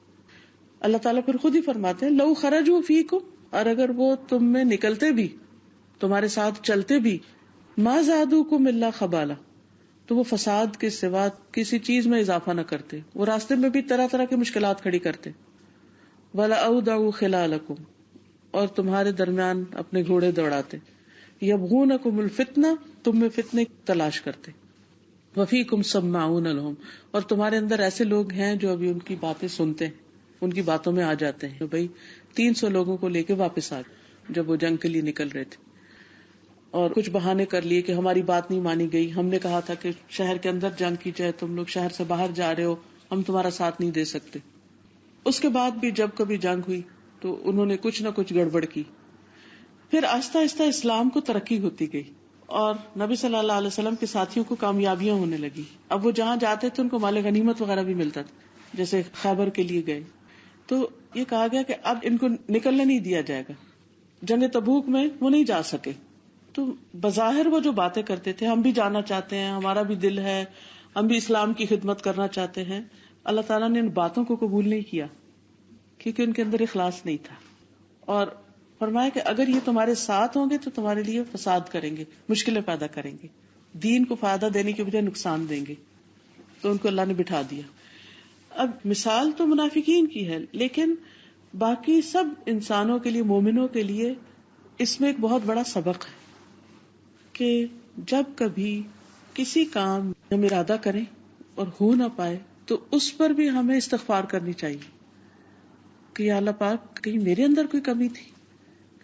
[SPEAKER 1] اللہ تعالیٰ پھر خود ہی فرماتے ہیں لو خرجوا فیکم, اور اگر وہ تم میں نکلتے بھی, تمہارے ساتھ چلتے بھی, ما زادوکم الا خبالا, تو وہ فساد کے سوا کسی چیز میں اضافہ نہ کرتے, وہ راستے میں بھی طرح طرح کی مشکلات کھڑی کرتے. ولا اودعوا خلالکم, اور تمہارے درمیان اپنے گھوڑے دوڑاتے. یبغونکم الفتنہ, تم میں فتنے تلاش کرتے. وفیکم سماعون لہم, اور تمہارے اندر ایسے لوگ ہیں جو ابھی ان کی باتیں سنتے ہیں, ان کی باتوں میں آ جاتے ہیں. بھائی 300 لوگوں کو لے کے واپس آ گئے جب وہ جنگ کے لیے نکل رہے تھے, اور کچھ بہانے کر لیے کہ ہماری بات نہیں مانی گئی, ہم نے کہا تھا کہ شہر کے اندر جنگ کی جائے, تم لوگ شہر سے باہر جا رہے ہو, ہم تمہارا ساتھ نہیں دے سکتے. اس کے بعد بھی جب کبھی جنگ ہوئی تو انہوں نے کچھ نہ کچھ گڑبڑ کی. پھر آہستہ آہستہ اسلام کو ترقی ہوتی گئی اور نبی صلی اللہ علیہ وسلم کے ساتھیوں کو کامیابیاں ہونے لگی. اب وہ جہاں جاتے تھے ان کو مال غنیمت وغیرہ بھی ملتا تھا, جیسے خیبر کے لیے گئے تو یہ کہا گیا کہ اب ان کو نکلنے نہیں دیا جائے گا. جنگ تبوک میں وہ نہیں جا سکے, تو بظاہر وہ جو باتیں کرتے تھے, ہم بھی جانا چاہتے ہیں, ہمارا بھی دل ہے, ہم بھی اسلام کی خدمت کرنا چاہتے ہیں, اللہ تعالیٰ نے ان باتوں کو قبول نہیں کیا کیونکہ ان کے اندر اخلاص نہیں تھا, اور فرمایا کہ اگر یہ تمہارے ساتھ ہوں گے تو تمہارے لیے فساد کریں گے, مشکلیں پیدا کریں گے, دین کو فائدہ دینے کے بجائے نقصان دیں گے. تو ان کو اللہ نے بٹھا دیا. اب مثال تو منافقین کی ہے, لیکن باقی سب انسانوں کے لیے, مومنوں کے لیے اس میں ایک بہت بڑا سبق ہے کہ جب کبھی کسی کام ہم ارادہ کریں اور ہو نہ پائے تو اس پر بھی ہمیں استغفار کرنی چاہیے کہ یا اللہ پاک, کہیں میرے اندر کوئی کمی تھی,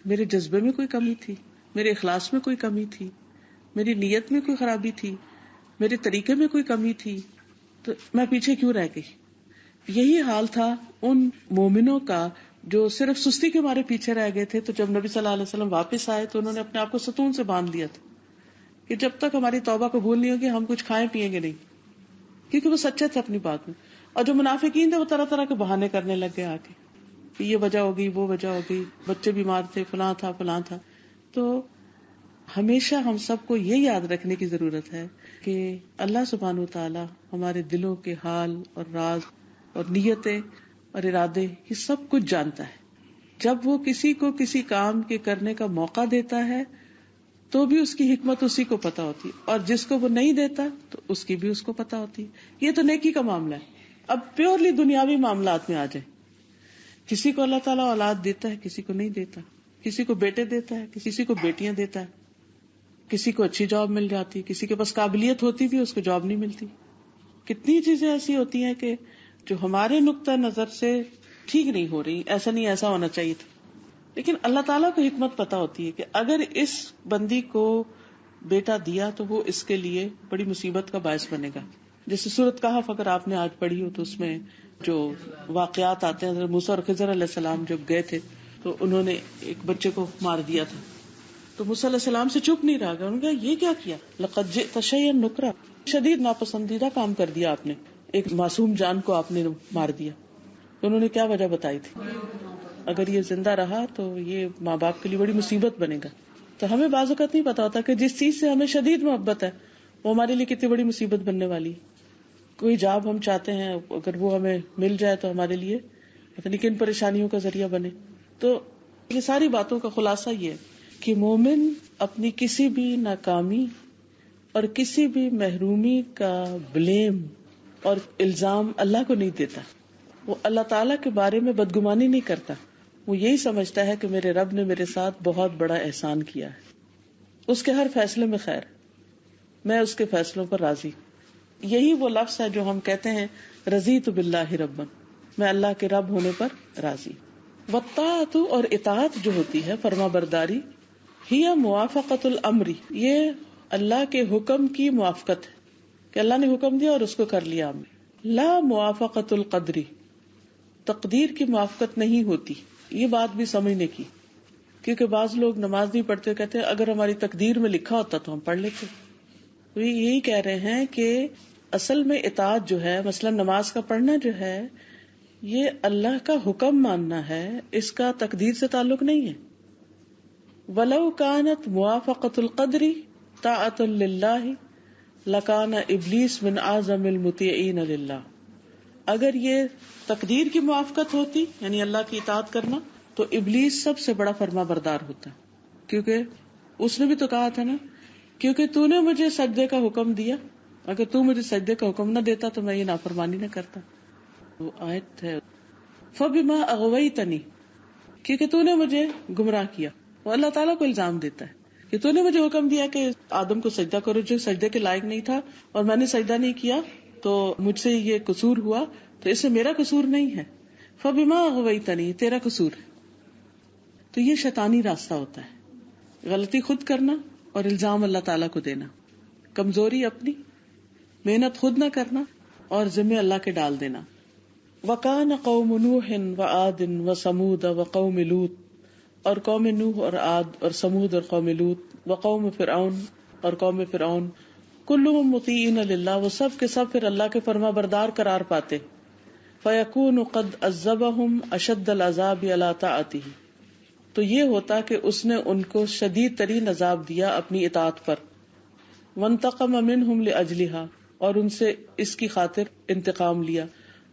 [SPEAKER 1] میرے جذبے میں کوئی کمی تھی, میرے اخلاص میں کوئی کمی تھی, میری نیت میں کوئی خرابی تھی, میرے طریقے میں کوئی کمی تھی تو میں پیچھے کیوں رہ گئی. یہی حال تھا ان مومنوں کا جو صرف سستی کے مارے پیچھے رہ گئے تھے. تو جب نبی صلی اللہ علیہ وسلم واپس آئے تو انہوں نے اپنے آپ کو ستون سے باندھ دیا تھا کہ جب تک ہماری توبہ قبول نہیں ہوگی ہم کچھ کھائیں پیئیں گے نہیں, کیونکہ وہ سچے تھے اپنی بات میں. اور جو منافقین تھے وہ طرح طرح کے بہانے کرنے لگ گئے آ کے, یہ وجہ ہو گئی, وہ وجہ ہو گئی, بچے بیمار تھے, فلاں تھا فلاں تھا. تو ہمیشہ ہم سب کو یہ یاد رکھنے کی ضرورت ہے کہ اللہ سبحانہ وتعالی ہمارے دلوں کے حال اور راز اور نیتیں اور ارادے یہ سب کچھ جانتا ہے. جب وہ کسی کو کسی کام کے کرنے کا موقع دیتا ہے تو بھی اس کی حکمت اسی کو پتا ہوتی, اور جس کو وہ نہیں دیتا تو اس کی بھی اس کو پتا ہوتی. یہ تو نیکی کا معاملہ ہے. اب پیورلی دنیاوی معاملات میں آ جائیں. کسی کو اللہ تعالیٰ اولاد دیتا ہے, کسی کو نہیں دیتا. کسی کو بیٹے دیتا ہے, کسی کو بیٹیاں دیتا ہے. کسی کو اچھی جاب مل جاتی, کسی کے پاس قابلیت ہوتی بھی اس کو جاب نہیں ملتی. کتنی چیزیں ایسی ہوتی ہیں کہ جو ہمارے نقطہ نظر سے ٹھیک نہیں ہو رہی, ایسا نہیں, ایسا ہونا چاہیے تھا. لیکن اللہ تعالیٰ کو حکمت پتا ہوتی ہے کہ اگر اس بندی کو بیٹا دیا تو وہ اس کے لیے بڑی مصیبت کا باعث بنے گا. جیسے سورۃ کہف اگر آپ نے آج پڑھی ہو تو اس میں جو واقعات آتے ہیں, حضرت موسیٰ اور خضر علیہ السلام جب گئے تھے تو انہوں نے ایک بچے کو مار دیا تھا. تو موسیٰ علیہ السلام سے چپ نہیں رہا گیا. انہوں نے کہا یہ کیا کیا, لقد جئت شیئا نکرا, شدید ناپسندیدہ کام کر دیا آپ نے, ایک معصوم جان کو آپ نے مار دیا. تو انہوں نے کیا وجہ بتائی تھی, اگر یہ زندہ رہا تو یہ ماں باپ کے لیے بڑی مصیبت بنے گا. تو ہمیں بعض اوقات نہیں پتا ہوتا کہ جس چیز سے ہمیں شدید محبت ہے وہ ہمارے لیے کتنی بڑی مصیبت بننے والی. کوئی جاب ہم چاہتے ہیں, اگر وہ ہمیں مل جائے تو ہمارے لیے پتہ نہیں کن پریشانیوں کا ذریعہ بنے. تو یہ ساری باتوں کا خلاصہ یہ ہے کہ مومن اپنی کسی بھی ناکامی اور کسی بھی محرومی کا بلیم اور الزام اللہ کو نہیں دیتا. وہ اللہ تعالیٰ کے بارے میں بدگمانی نہیں کرتا. وہ یہی سمجھتا ہے کہ میرے رب نے میرے ساتھ بہت بڑا احسان کیا ہے, اس کے ہر فیصلے میں خیر, میں اس کے فیصلوں پر راضی. یہی وہ لفظ ہے جو ہم کہتے ہیں رضیت باللہ ربا, میں اللہ کے رب ہونے پر راضی. والطاعت اور اطاعت جو ہوتی ہے, فرما برداری, ہی موافقت الامر, یہ اللہ کے حکم کی موافقت ہے کہ اللہ نے حکم دیا اور اس کو کر لیا ہم نے. لا موافقت القدری, تقدیر کی موافقت نہیں ہوتی. یہ بات بھی سمجھنے کی, کیونکہ بعض لوگ نماز نہیں پڑھتے, کہتے ہیں اگر ہماری تقدیر میں لکھا ہوتا تو ہم پڑھ لیتے. تو یہی کہہ رہے ہیں کہ اصل میں اطاعت جو ہے, مثلا نماز کا پڑھنا جو ہے, یہ اللہ کا حکم ماننا ہے, اس کا تقدیر سے تعلق نہیں ہے. وَلَوْ كَانَتْ مُوَافَقَةُ الْقَدْرِ طَاعَةً لِلَّهِ لَكَانَ إِبْلِيسُ مِنْ أَعْظَمِ الْمُطِيعِينَ لِلَّهِ. اگر یہ تقدیر کی موافقت ہوتی, یعنی اللہ کی اطاعت کرنا, تو ابلیس سب سے بڑا فرما بردار ہوتا, کیونکہ اس نے بھی تو کہا تھا نا, کیونکہ تو نے مجھے سجدے کا حکم دیا, اگر تو مجھے سجدے کا حکم نہ دیتا تو میں یہ نافرمانی نہ کرتا. وہ آیت ہے فَبِمَا أَغْوَيْتَنِي, کیونکہ تو نے مجھے گمراہ کیا. وہ اللہ تعالیٰ کو الزام دیتا ہے کہ تو نے مجھے حکم دیا کہ آدم کو سجدہ کرو جو سجدے کے لائق نہیں تھا, اور میں نے سجدہ نہیں کیا تو مجھ سے یہ قصور ہوا, تو اس سے میرا قصور نہیں ہے. فَبِمَا أَغْوَيْتَنِي, تیرا قصور ہے. تو یہ شیطانی راستہ ہوتا ہے, غلطی خود کرنا اور الزام اللہ تعالیٰ کو دینا, کمزوری اپنی, محنت خود نہ کرنا اور ذمہ اللہ کے ڈال دینا. وَكَانَ قَوْمُ نُوحٍ وَعَادٍ وَثَمُودَ وَقَوْمِ لُوط, اور قوم نوح اور عاد اور سمود اور قوم لوط, وقوم فرعون اور قوم فرعون, کلهم مطیعین للہ, وہ سب کے سب پھر اللہ کے فرما بردار قرار پاتے. فیکون قد عذبہم اشد العذاب علی طاعتہ, تو یہ ہوتا کہ اس نے ان کو شدید ترین عذاب دیا اپنی اطاعت پر. وانتقم منہم لاجلہا, اور ان سے اس کی خاطر انتقام لیا.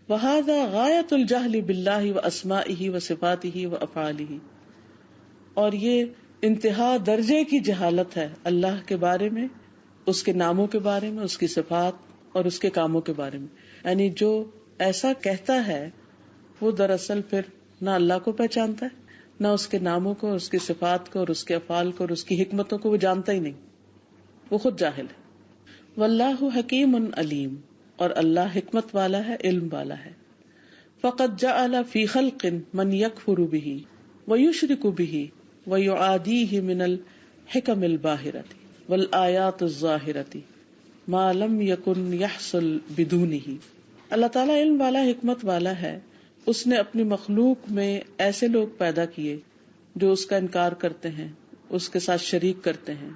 [SPEAKER 1] وہذا غایۃ الجہل باللہ واسمائہ وصفاتہ وافعالہ, اور یہ انتہا درجے کی جہالت ہے اللہ کے بارے میں, اس کے ناموں کے بارے میں, اس کی صفات اور اس کے کاموں کے بارے میں. یعنی جو ایسا کہتا ہے وہ دراصل پھر نہ اللہ کو پہچانتا ہے, نہ اس کے ناموں کو, اس کی صفات کو, اور اس کے افعال کو, اور اس کی حکمتوں کو وہ جانتا ہی نہیں, وہ خود جاہل ہے. واللہ حکیم علیم, اور اللہ حکمت والا ہے, علم والا ہے. فقد جعل فی خلق من یکفر بہ ویشرک بہ ویعادیہ من الحکم الباہرۃ والآیات الظاہرۃ, ما لم یکن یحصل بدونہ. اللہ تعالیٰ علم والا، حکمت والا ہے. اس نے اپنی مخلوق میں ایسے لوگ پیدا کیے جو اس کا انکار کرتے ہیں، اس کے ساتھ شریک کرتے ہیں،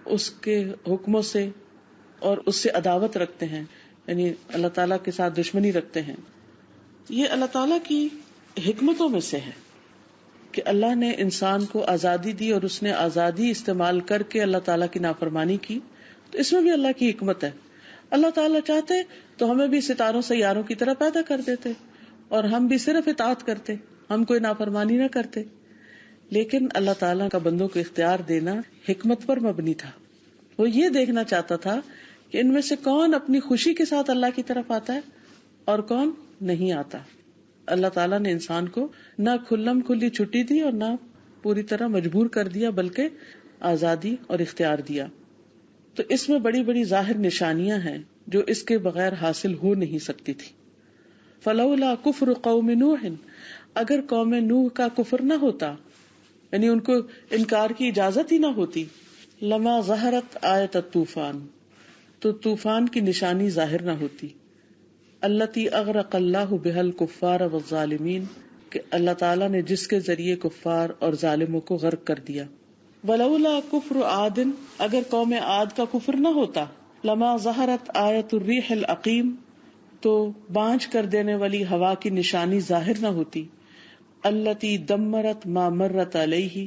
[SPEAKER 1] اس کے حکموں سے اور اس سے عداوت رکھتے ہیں، یعنی اللہ تعالیٰ کے ساتھ دشمنی رکھتے ہیں. یہ اللہ تعالیٰ کی حکمتوں میں سے ہے کہ اللہ نے انسان کو آزادی دی اور اس نے آزادی استعمال کر کے اللہ تعالیٰ کی نافرمانی کی. تو اس میں بھی اللہ کی حکمت ہے. اللہ تعالیٰ چاہتے تو ہمیں بھی ستاروں سیاروں کی طرح پیدا کر دیتے اور ہم بھی صرف اطاعت کرتے، ہم کوئی نافرمانی نہ کرتے. لیکن اللہ تعالیٰ کا بندوں کو اختیار دینا حکمت پر مبنی تھا. وہ یہ دیکھنا چاہتا تھا کہ ان میں سے کون اپنی خوشی کے ساتھ اللہ کی طرف آتا ہے اور کون نہیں آتا. اللہ تعالیٰ نے انسان کو نہ کھلم کھلی چھٹی دی اور نہ پوری طرح مجبور کر دیا، بلکہ آزادی اور اختیار دیا. تو اس میں بڑی بڑی ظاہر نشانیاں ہیں جو اس کے بغیر حاصل ہو نہیں سکتی تھی. فلولا کفر قوم نوح، اگر قوم نوح کا کفر نہ ہوتا، یعنی ان کو انکار کی اجازت ہی نہ ہوتی، لما ظہرت آیت الطوفان، تو طوفان کی نشانی ظاہر نہ ہوتی. التی اغرق اللہ بها الکفار والظالمین، کہ اللہ تعالیٰ نے جس کے ذریعے کفار اور ظالموں کو غرق کر دیا. ولولا کفر عاد، اگر قوم عاد کا کفر نہ ہوتا، لما ظہرت آیت الریح العقیم، تو بانجھ کر دینے والی ہوا کی نشانی ظاہر نہ ہوتی. التی دمرت ما مرت علیہ،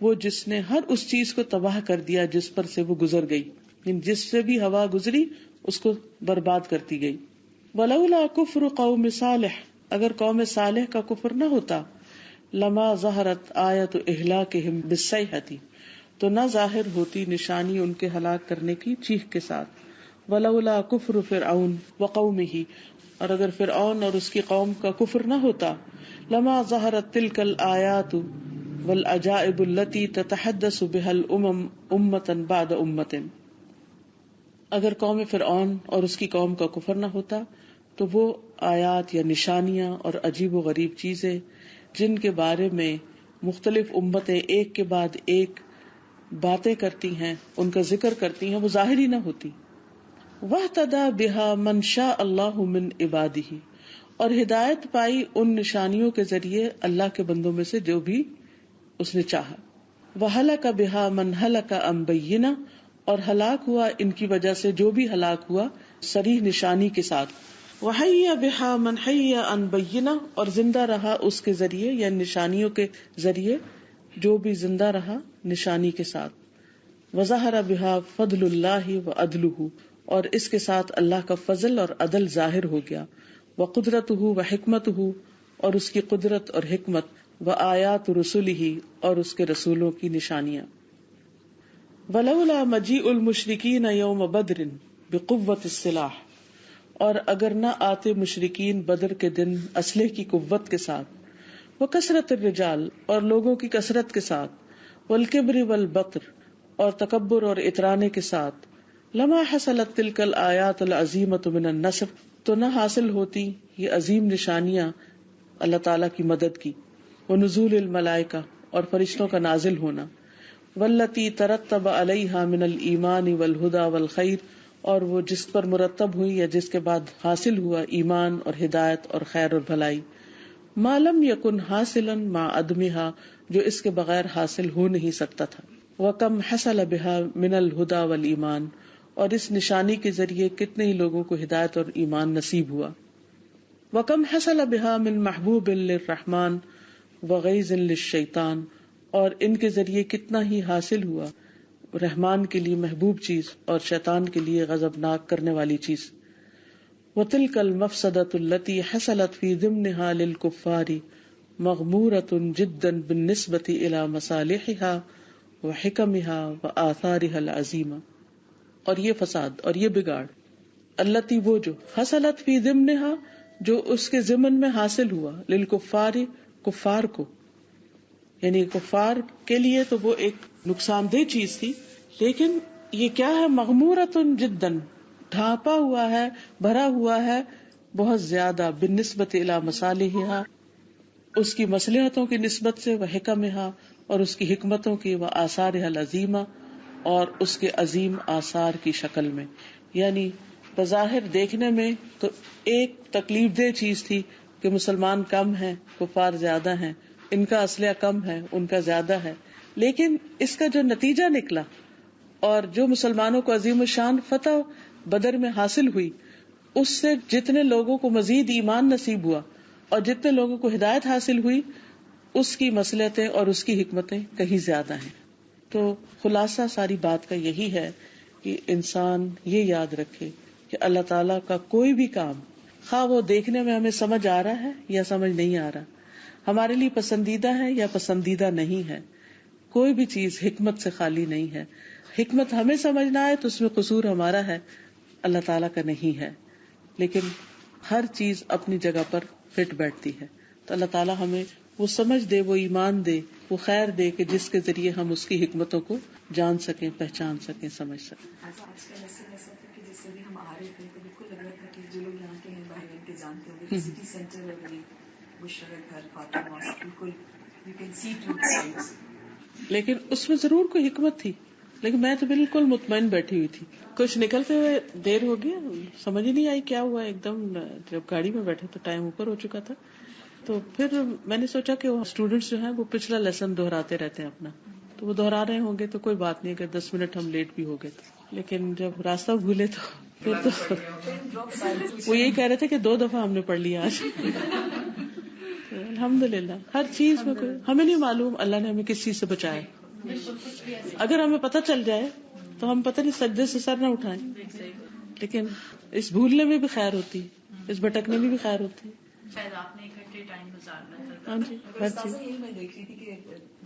[SPEAKER 1] وہ جس نے ہر اس چیز کو تباہ کر دیا جس پر سے وہ گزر گئی، یعنی جس سے بھی ہوا گزری اس کو برباد کرتی گئی. ولولا کفر قوم صالح، اگر قوم صالح کا کفر نہ ہوتا، لما ظہرت آیت اہلاکہم بالصیحۃ، تو نہ ظاہر ہوتی نشانی ان کے ہلاک کرنے کی چیخ کے ساتھ. ولولا کفر فرعون وقومہ، اور اگر فرعون اور اس کی قوم کا کفر نہ ہوتا، لما ظہرت تلک الآیات والعجائب التي تتحدث بها الامم امتا بعد امت، اگر قوم فرعون اور اس کی قوم کا کفر نہ ہوتا تو وہ آیات یا نشانیاں اور عجیب و غریب چیزیں جن کے بارے میں مختلف امتیں ایک کے بعد ایک باتیں کرتی ہیں، ان کا ذکر کرتی ہیں، وہ ظاہر ہی نہ ہوتی. وَاهْتَدَى بِهَا مَنْ شَاءَ اللَّهُ مِنْ عِبَادِهِ، اور ہدایت پائی ان نشانیوں کے ذریعے اللہ کے بندوں میں سے جو بھی اس نے چاہا. وَهَلَكَ بِهَا مَنْ هَلَكَ عَنْ بَيِّنَةٍ، اور ہلاک ہوا ان کی وجہ سے جو بھی ہلاک ہوا صریح نشانی کے ساتھ. وَحَيَّ بِهَا مَنْ حَيَّ عَنْ بَيِّنَةٍ، اور زندہ رہا اس کے ذریعے یا نشانیوں کے ذریعے جو بھی زندہ رہا نشانی کے ساتھ. وَظَهَرَ بِهَا فَضْلُ اللَّهِ وَعَدْلُهُ، اور اس کے ساتھ اللہ کا فضل اور عدل ظاہر ہو گیا. وَقُدْرَتُهُ وَحِكْمَتُهُ، اور اس کی قدرت اور حکمت. وَآيَاتُ رُسُلِهِ، اور اس کے رسولوں کی نشانیاں. وَلَوْلَا مَجِيءُ الْمُشْرِكِينَ يَوْمَ بَدْرٍ بِقُوَّةِ السِّلَاحِ، اور اگر نہ آتے مشرکین بدر کے دن اسلحے کی قوت کے ساتھ. وَكَثْرَةِ الرِّجَالِ، اور لوگوں کی کثرت کے ساتھ. وَالْكِبْرِ وَالْبَطْرِ، اور تکبر اور اترانے کے ساتھ. لما حصلت تلک الآیات العظیمۃ من النصر، تو نہ حاصل ہوتی یہ عظیم نشانیاں اللہ تعالیٰ کی مدد کی. ونزول الملائکہ، اور فرشتوں کا نازل ہونا. والتی ترتب علیہا من الایمان والہدی والخیر، اور وہ جس پر مرتب ہوئی یا جس کے بعد حاصل ہوا ایمان اور ہدایت اور خیر اور بھلائی. ما لم یکن حاصلا مع عدمہا، جو اس کے بغیر حاصل ہو نہیں سکتا تھا. وکم حصل بها من الہدی والایمان، اور اس نشانی کے ذریعے کتنے ہی لوگوں کو ہدایت اور ایمان نصیب ہوا. وکم حصل بها من محبوب للرحمن وغیظ للشیطان، اور ان کے ذریعے کتنا ہی حاصل ہوا رحمان کے لیے محبوب چیز اور شیطان کے لیے غضبناک کرنے والی چیز. وتلک المفسدۃ التي حصلت في ضمنها للكفار مغمورۃ جدا بالنسبۃ الى مصالحها وحکمها وآثارها العظیمہ، اور یہ فساد اور یہ بگاڑ التی، وہ جو حصلت فی ضمنها، جو اس کے ضمن میں حاصل ہوا، للکفار، کفار کو، یعنی کفار کے لیے تو وہ ایک نقصان دہ چیز تھی، لیکن یہ کیا ہے؟ مغمورۃ جدا، ڈھانپا ہوا ہے، بھرا ہوا ہے بہت زیادہ، بالنسبت الی مصالحها، اس کی مصلحتوں کی نسبت سے، وحکمها، اور اس کی حکمتوں کی، وآثارها العظیمہ، اور اس کے عظیم آثار کی شکل میں. یعنی بظاہر دیکھنے میں تو ایک تکلیف دہ چیز تھی کہ مسلمان کم ہیں، کفار زیادہ ہیں، ان کا اسلحہ کم ہے، ان کا زیادہ ہے، لیکن اس کا جو نتیجہ نکلا اور جو مسلمانوں کو عظیم الشان فتح بدر میں حاصل ہوئی، اس سے جتنے لوگوں کو مزید ایمان نصیب ہوا اور جتنے لوگوں کو ہدایت حاصل ہوئی، اس کی مصلحتیں اور اس کی حکمتیں کہیں زیادہ ہیں. تو خلاصہ ساری بات کا یہی ہے کہ انسان یہ یاد رکھے کہ اللہ تعالیٰ کا کوئی بھی کام، خواہ وہ دیکھنے میں ہمیں سمجھ آ رہا ہے یا سمجھ نہیں آ رہا، ہمارے لیے پسندیدہ ہے یا پسندیدہ نہیں ہے، کوئی بھی چیز حکمت سے خالی نہیں ہے. حکمت ہمیں سمجھنا ہے تو اس میں قصور ہمارا ہے، اللہ تعالیٰ کا نہیں ہے. لیکن ہر چیز اپنی جگہ پر فٹ بیٹھتی ہے. تو اللہ تعالیٰ ہمیں وہ سمجھ دے، وہ ایمان دے، وہ خیر دے کہ جس کے ذریعے ہم اس کی حکمتوں کو جان سکیں، پہچان سکیں، سمجھ سکیں.
[SPEAKER 3] آج کل ایسا کہ جس سے بھی ہم آ رہے تھے تو بالکل لگ رہا تھا کہ جو لوگ یہاں کے ہیں باہر کے جانتے ہوں گے، سٹی سینٹر ہے بڑی بشرا گھر فاطمہ ماسک، بالکل you can see two sides.
[SPEAKER 1] لیکن اس میں ضرور کوئی حکمت تھی، لیکن میں تو بالکل مطمئن بیٹھی ہوئی تھی. کچھ نکلتے ہوئے دیر ہو گیا، سمجھ ہی نہیں آئی کیا ہوا. ایک دم جب گاڑی میں بیٹھے تو ٹائم اوپر ہو چکا تھا. تو پھر میں نے سوچا کہ وہ اسٹوڈینٹس جو ہیں وہ پچھلا لیسن دہراتے رہتے ہیں اپنا، تو وہ دہرا رہے ہوں گے تو کوئی بات نہیں، اگر 10 منٹ ہم لیٹ بھی ہو گئے تو. لیکن جب راستہ بھولے تو پھر تو وہ یہی کہہ رہے تھے کہ 2 دفعہ ہم نے پڑھ لیا آج. الحمدللہ ہر چیز میں کوئی ہمیں نہیں معلوم اللہ نے ہمیں کس چیز سے بچایا. اگر ہمیں پتہ چل جائے تو ہم پتہ نہیں سجدے سے سر نہ اٹھائیں، لیکن اس بھولنے میں بھی خیر ہوتی ہے، اس بھٹکنے میں بھی خیر ہوتی ہے.
[SPEAKER 4] شاید آپ نے اکٹھے ٹائم گزارنا تھا.
[SPEAKER 1] ہاں جی، ہر چیز.
[SPEAKER 3] یہی میں دیکھ رہی تھی کہ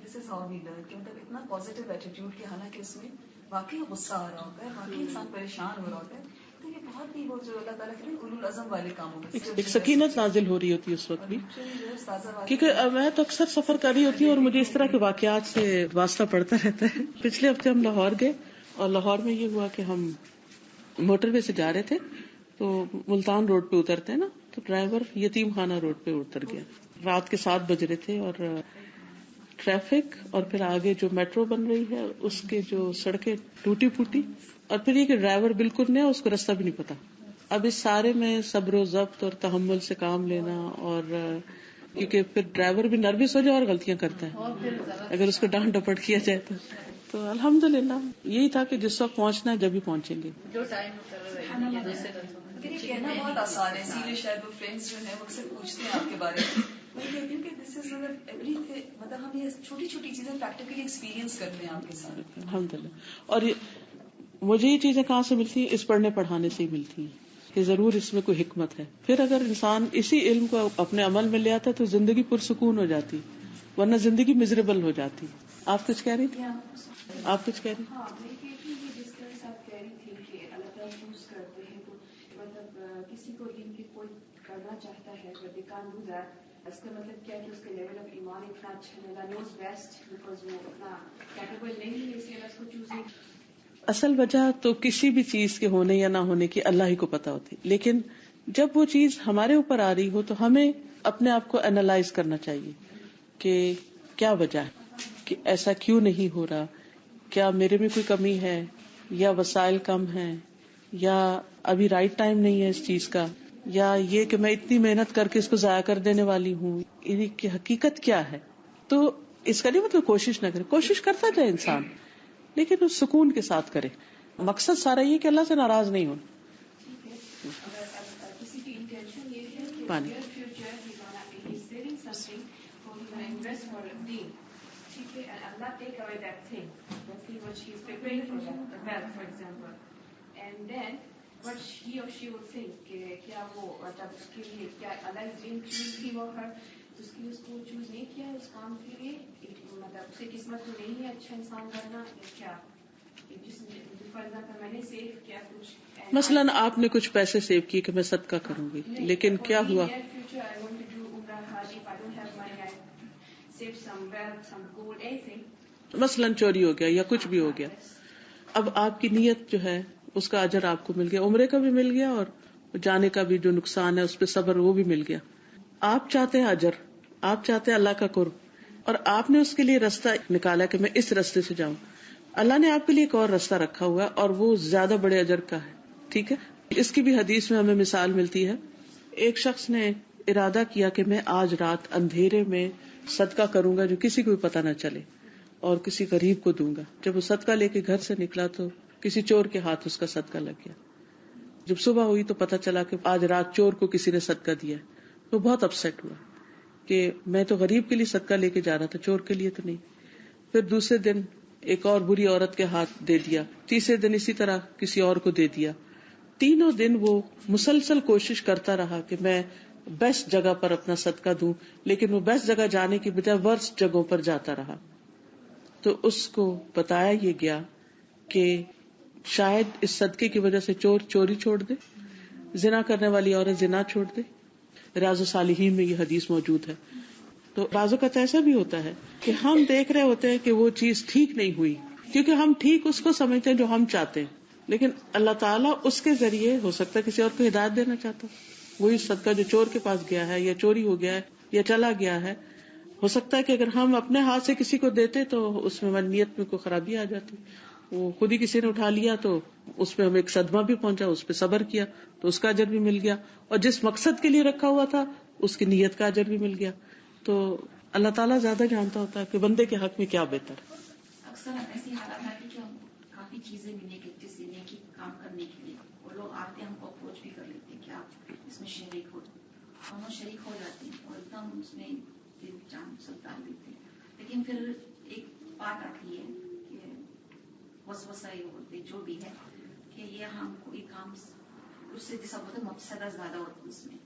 [SPEAKER 3] دس از ہاؤ وی لرن، کہ مطلب اتنا پازیٹیو ایٹیٹیوڈ کہ حالانکہ اس میں واقعی غصہ آ رہا ہوتا ہے، واقعی انسان پریشان ہو رہا ہوتا ہے، تو یہ بہت ہی وہ جو اللہ تعالیٰ کے اولو العزم والے کاموں میں
[SPEAKER 1] ایک سکینت نازل ہو رہی ہوتی ہے اس وقت بھی. کیونکہ میں تو اکثر سفر کر رہی ہوتی ہوں اور مجھے اس طرح کے واقعات سے واسطہ پڑتا رہتا ہے. پچھلے ہفتے ہم لاہور گئے اور لاہور میں یہ ہوا کہ ہم موٹر وے سے جا رہے تھے تو ملتان روڈ پہ اترتے ہیں نا، تو ڈرائیور یتیم خانہ روڈ پہ اتر گیا. رات کے 7 بج رہے تھے اور ٹریفک اور پھر آگے جو میٹرو بن رہی ہے اس کے جو سڑکیں ٹوٹی پھوٹی، اور پھر یہ کہ ڈرائیور بالکل نیا، اس کو راستہ بھی نہیں پتا. اب اس سارے میں صبر و ضبط اور تحمل سے کام لینا، اور کیونکہ پھر ڈرائیور بھی نروس ہو جائے اور غلطیاں کرتا ہے اگر اس کو ڈانٹ ڈپٹ کیا جائے تو الحمدللہ یہی تھا کہ جس وقت پہنچنا ہے جب بھی پہنچیں گے.
[SPEAKER 4] جو ٹائم
[SPEAKER 3] کہنا بہت آسان ہے، اسی لیے شاید وہ فرینڈس جو ہیں وہ اکثر پوچھتے ہیں آپ کے بارے میں، کیونکہ دس از ایوری مطلب ہم یہ چھوٹی چھوٹی چیزیں پریکٹیکلی ایکسپیرینس کرتے ہیں آپ کے ساتھ
[SPEAKER 1] الحمدللہ. اور مجھے یہ چیزیں کہاں سے ملتی ہیں؟ اس پڑھنے پڑھانے سے ہی ملتی ہیں کہ ضرور اس میں کوئی حکمت ہے. پھر اگر انسان اسی علم کو اپنے عمل میں لے آتا تو زندگی پرسکون ہو جاتی، ورنہ زندگی مزریبل ہو جاتی. آپ کچھ کہہ رہی تھی؟ آپ کچھ کہہ رہی تھی؟
[SPEAKER 5] ہاں میں کہتی ہوں جس طرح سے آپ کہہ رہی تھی کہ اللہ تعالیٰ چوز کرتے ہیں، تو مطلب کسی کو دین کی کوئی کرنا چاہتا ہے but they can't do that، اس کا مطلب کیا کہ اس کے لیول آف ایمان اتنا اچھا ہے، اللہ knows best because وہ اتنا کیپیبل نہیں ہے، اس لیے اللہ اس کو چوز نہیں.
[SPEAKER 1] اصل وجہ تو کسی بھی چیز کے ہونے یا نہ ہونے کی اللہ ہی کو پتا ہوتی، لیکن جب وہ چیز ہمارے اوپر آ رہی ہو تو ہمیں اپنے آپ کو اینالائز کرنا چاہیے کہ کیا وجہ ہے، کہ ایسا کیوں نہیں ہو رہا، کیا میرے میں کوئی کمی ہے، یا وسائل کم ہیں، یا ابھی رائٹ ٹائم نہیں ہے اس چیز کا، یا یہ کہ میں اتنی محنت کر کے اس کو ضائع کر دینے والی ہوں، یعنی کہ حقیقت کیا ہے. تو اس کا نہیں مطلب کوشش نہ کرے، کوشش کرتا جائے انسان، لیکن اس سکون کے ساتھ کرے. مقصد سارا یہ کہ اللہ سے ناراض نہیں ہونا.
[SPEAKER 5] کسی کی انٹینشن یہ ہے کہ
[SPEAKER 1] پانی
[SPEAKER 5] ٹھیک ہے، اللہ take away that thing what she is preparing for that, the wealth for example, and then what he or she would think کہ کیا وہ مطلب اس کے لیے کیا اللہ ڈریم چوز کی وہ ہر اس کے لیے اس کو چوز نہیں کیا اس کام کے لیے، مطلب اس کی قسمت میں نہیں ہے اچھا انسان بننا، یا کیا فار ایگزامپل میں نے سیو کیا کچھ،
[SPEAKER 1] مثلاً آپ نے کچھ پیسے سیو کیے کہ میں صدقہ کروں گی، لیکن کیا ہوا،
[SPEAKER 5] future I want to do Umrah, Hajj, if I don't have money I save some wealth, some gold, anything.
[SPEAKER 1] مثلاً چوری ہو گیا یا کچھ بھی ہو گیا. اب آپ کی نیت جو ہے اس کا اجر آپ کو مل گیا، عمرے کا بھی مل گیا اور جانے کا بھی جو نقصان ہے اس پہ صبر وہ بھی مل گیا. آپ چاہتے ہیں اجر، آپ چاہتے ہیں اللہ کا قرب، اور آپ نے اس کے لیے راستہ نکالا کہ میں اس راستے سے جاؤں. اللہ نے آپ کے لیے ایک اور راستہ رکھا ہوا ہے اور وہ زیادہ بڑے اجر کا ہے. ٹھیک ہے. اس کی بھی حدیث میں ہمیں مثال ملتی ہے. ایک شخص نے ارادہ کیا کہ میں آج رات اندھیرے میں صدقہ کروں گا جو کسی کو بھی پتہ نہ چلے اور کسی غریب کو دوں گا. جب وہ صدقہ لے کے گھر سے نکلا تو کسی چور کے ہاتھ اس کا صدقہ لگ گیا. جب صبح ہوئی تو پتہ چلا کہ آج رات چور کو کسی نے صدقہ دیا. تو بہت اپسیٹ ہوا کہ میں تو غریب کے لیے صدقہ لے کے جا رہا تھا, چور کے لیے تو نہیں. پھر دوسرے دن ایک اور بری عورت کے ہاتھ دے دیا, تیسرے دن اسی طرح کسی اور کو دے دیا. تینوں دن وہ مسلسل کوشش کرتا رہا کہ میں بیسٹ جگہ پر اپنا صدقہ دوں, لیکن وہ بیسٹ جگہ جانے کی بجائے ورسٹ جگہوں پر جاتا رہا. تو اس کو بتایا یہ گیا کہ شاید اس صدقے کی وجہ سے چور چوری چھوڑ دے, زنا کرنے والی عورت زنا چھوڑ دے. ریاض الصالحین میں یہ حدیث موجود ہے. تو بعض اوقات ایسا بھی ہوتا ہے کہ ہم دیکھ رہے ہوتے ہیں کہ وہ چیز ٹھیک نہیں ہوئی, کیونکہ ہم ٹھیک اس کو سمجھتے ہیں جو ہم چاہتے ہیں, لیکن اللہ تعالیٰ اس کے ذریعے ہو سکتا ہے کسی اور کو ہدایت دینا چاہتا. وہی صدقہ جو چور کے پاس گیا ہے یا چوری ہو گیا ہے یا چلا گیا ہے, ہو سکتا ہے کہ اگر ہم اپنے ہاتھ سے کسی کو دیتے تو اس میں ہماری نیت میں کوئی خرابی آ جاتی. وہ خود ہی کسی نے اٹھا لیا تو اس میں ہمیں ایک صدمہ بھی پہنچا, اس پہ صبر کیا تو اس کا اجر بھی مل گیا, اور جس مقصد کے لیے رکھا ہوا تھا اس کی نیت کا اجر بھی مل گیا. تو اللہ تعالیٰ زیادہ جانتا ہوتا ہے کہ بندے کے حق میں کیا بہتر.
[SPEAKER 6] اکثر ایسی حالات آتی کہ ہم کافی چیزیں ملنے کے جس نیکی کام کرنے کے لیے وہ لوگ آتے ہیں, ہم کو اپروچ بھی کر لیتے ہیں کہ آپ اس میں شریک ہو, ہم شریک ہو جاتے ہیں اور ایک دم اس میں دل جان سب ڈال دیتے ہیں. لیکن پھر ایک بات آتی ہے کہ وسوسہ یہ ہوتے جو بھی ہے کہ یہ ہم کوئی کام اس سے جیسا ہوتا ہے مفسدہ زیادہ ہوتا ہے اس میں,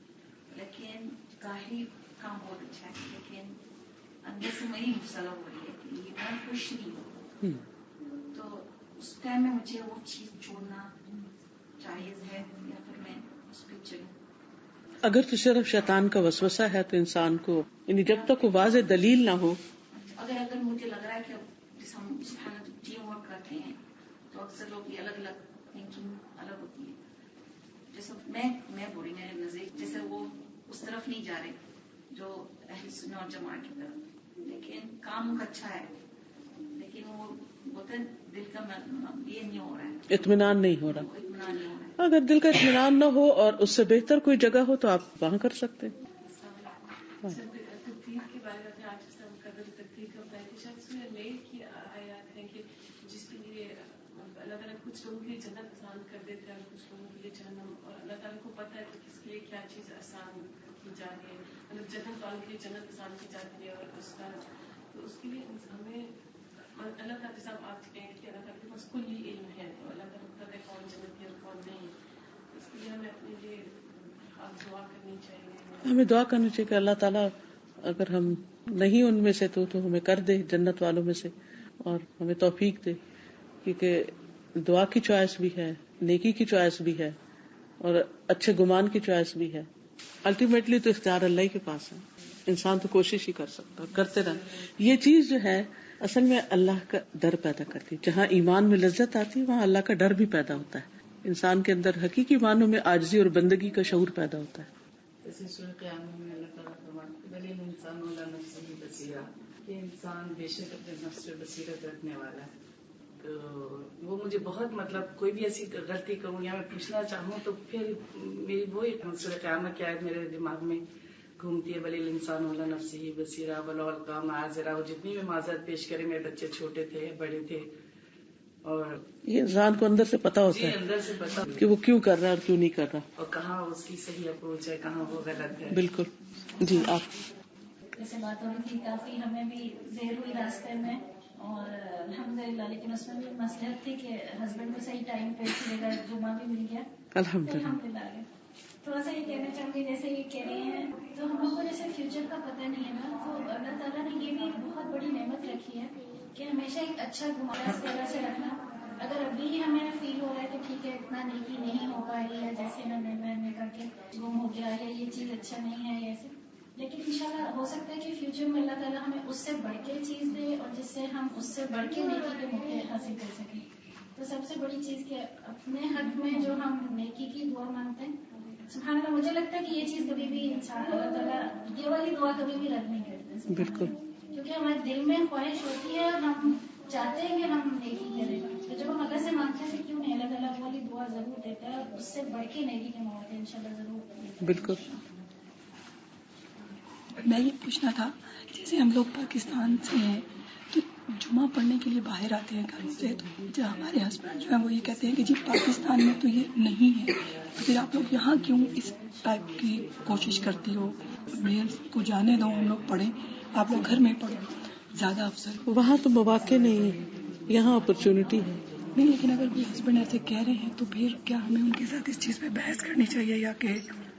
[SPEAKER 6] لیکن ظاہری کام بہت اچھا ہے لیکن اندر سے وہی مبتلا ہو رہی ہے کہ یہ میں خوش نہیں ہوں. تو اس ٹائم میں مجھے وہ چیز چھوڑنا جائز ہے یا پھر میں اس پہ چلوں؟
[SPEAKER 1] اگر تو صرف شیطان کا وسوسہ ہے تو انسان کو یعنی جب تک کوئی واضح دلیل نہ ہو.
[SPEAKER 6] اگر مجھے لگ رہا ہے کہ جس ہم ٹیم ورک کرتے ہیں تو اکثر لوگ کی الگ الگ تھنکنگ الگ ہوتی ہے. جیسے میں بولی میرے نزدیک جیسے وہ اس طرف نہیں جا رہے جو اہل سنت اور جماعت کی طرف, لیکن کام ان کا اچھا ہے لیکن وہ ہوتا ہے دل کا یہ نہیں ہو رہا ہے,
[SPEAKER 1] اطمینان نہیں ہو رہا.
[SPEAKER 6] اطمینان نہیں ہو رہا ہے.
[SPEAKER 1] اگر دل کا اطمینان نہ ہو اور اس سے بہتر کوئی جگہ ہو تو آپ وہاں کر سکتے ہیں.
[SPEAKER 5] تقدیر کے بارے میں آج جیسے ہم قدر تقدیر کا پریکٹیشن اس میں میل کی آیات ہیں کہ جس کے لیے اللہ تعالیٰ کچھ لوگوں کے لیے جنت آسان کر دیتے ہیں اور کچھ لوگوں کے لیے جہنم, اور اللہ تعالیٰ کو پتہ ہے کہ کس کے لیے کیا چیز آسان کی جا رہی ہے. مطلب جنت والوں کے لیے جنت آسان کی جاتی ہے اور اس کا تو اس کے لیے ہمیں اللہ تعالیٰ جیسا آپ کہیں کہ اللہ تعالیٰ کے پاس کلی علم ہے تو اللہ تعالیٰ کو پتہ ہے کون جنت ہے اور کون نہیں. اس کے لیے ہمیں اپنے لیے دعا کرنی چاہیے.
[SPEAKER 1] ہمیں دعا کرنی چاہیے کہ اللہ تعالیٰ اگر ہم نہیں ان میں سے تو ہمیں کر دے جنت والوں میں سے اور ہمیں توفیق دے, کیونکہ دعا کی چوائس بھی ہے, نیکی کی چوائس بھی ہے اور اچھے گمان کی چوائس بھی ہے. الٹیمیٹلی تو اختیار اللہ کے پاس ہے, انسان تو کوشش ہی کر سکتا کرتے رہنا. یہ چیز جو ہے اصل میں اللہ کا ڈر پیدا کرتی ہے. جہاں ایمان میں لذت آتی ہے وہاں اللہ کا ڈر بھی پیدا ہوتا ہے. انسان کے اندر حقیقی معنوں میں عاجزی اور بندگی کا شعور پیدا ہوتا ہے.
[SPEAKER 3] جیسے سورۃ قیامہ میں اللہ تعالیٰ فرماتے ہیں بل الانسان علی نفسہ بصیرہ, کہ انسان بے شک اپنے نفس پہ بصیرت رکھنے والا ہے. تو وہ مجھے بہت مطلب کوئی بھی ایسی غلطی کروں یا میں پوچھنا چاہوں تو پھر میری وہی سورۃ قیامہ کی آیت میرے دماغ میں گھومتی ہے بل الانسان علی نفسہ بصیرہ ولو القی معاذرہ. وہ جتنی بھی معذرت پیش کرے, میرے بچے چھوٹے تھے بڑے تھے, اور
[SPEAKER 1] یہ انسان کو اندر سے پتا ہوتا ہے
[SPEAKER 3] اندر سے پتا
[SPEAKER 1] کہ وہ کیوں کر رہا ہے اور کیوں نہیں کر رہا,
[SPEAKER 3] اور کہاں اس کی صحیح اپروچ ہے کہاں وہ غلط ہے.
[SPEAKER 1] بالکل. جی آپ
[SPEAKER 2] جیسے بات ہو رہی تھی کافی ہمیں بھی دیر ہوئی راستے میں اور الحمدللہ, لیکن اس میں بھی مصلحت تھی کہ ہسبینڈ کو صحیح ٹائم پہ چلے گا, جمعہ بھی مل گیا الحمدللہ. تھوڑا سا یہ کہنا چاہوں گی جیسے یہ کہہ رہے ہیں تو ہم لوگ کو جیسے فیوچر کا پتہ نہیں ہے نا, تو اللہ تعالیٰ نے یہ بھی ایک بہت بڑی نعمت رکھی ہے کہ ہمیشہ ایک اچھا گمان اس طرح سے رکھنا. اگر ابھی ہی ہمیں فیل ہو رہا ہے کہ ٹھیک ہے اتنا نیکی نہیں ہو پا رہی ہے جیسے میں کر کے گم ہو گیا ہے, یہ چیز اچھا نہیں ہے ایسے, لیکن انشاءاللہ ہو سکتا ہے کہ فیوچر میں اللہ تعالیٰ ہمیں اس سے بڑھ کے چیز دے اور جس سے ہم اس سے بڑھ کے نیکی کے موقع حاصل کر سکیں. تو سب سے بڑی چیز کہ اپنے حق میں جو ہم نیکی کی دعا مانگتے ہیں, سبحان اللہ مجھے لگتا ہے کہ یہ چیز کبھی بھی انسان اللہ تعالیٰ یہ والی دعا کبھی بھی رد نہیں کرتے.
[SPEAKER 1] بالکل,
[SPEAKER 2] کیونکہ ہمارے دل میں خواہش ہوتی ہے, ہم چاہتے ہیں کہ ہم نیکی کریں, تو جب ہم اللہ سے مانگتے ہیں کہ کیوں نہیں اللہ تعالیٰ والی دعا
[SPEAKER 7] دعا ضرور دیتا ہے, اس سے بڑھ کے نیکی کے مواقع انشاءاللہ ضرور دیتا ہے.
[SPEAKER 1] بالکل.
[SPEAKER 8] میں یہ پوچھنا تھا, جیسے ہم لوگ پاکستان سے ہیں تو جمعہ پڑھنے کے لیے باہر آتے ہیں گھروں سے, تو جو ہمارے ہسبینڈ جو ہیں وہ یہ کہتے ہیں کہ جی پاکستان میں تو یہ نہیں ہے, تو پھر آپ لوگ یہاں کیوں اس ٹائپ کی کوشش کرتی ہو, میل کو جانے دو, ہم لوگ پڑھیں, آپ لوگ گھر میں پڑھو, زیادہ افضل.
[SPEAKER 1] وہاں تو مواقع نہیں ہے, یہاں اپرچونٹی ہے.
[SPEAKER 8] نہیں, لیکن اگر کوئی ہسبینڈ ایسے کہہ رہے ہیں تو پھر کیا ہمیں ان کے ساتھ اس چیز پہ بحث کرنی چاہیے, یا کہ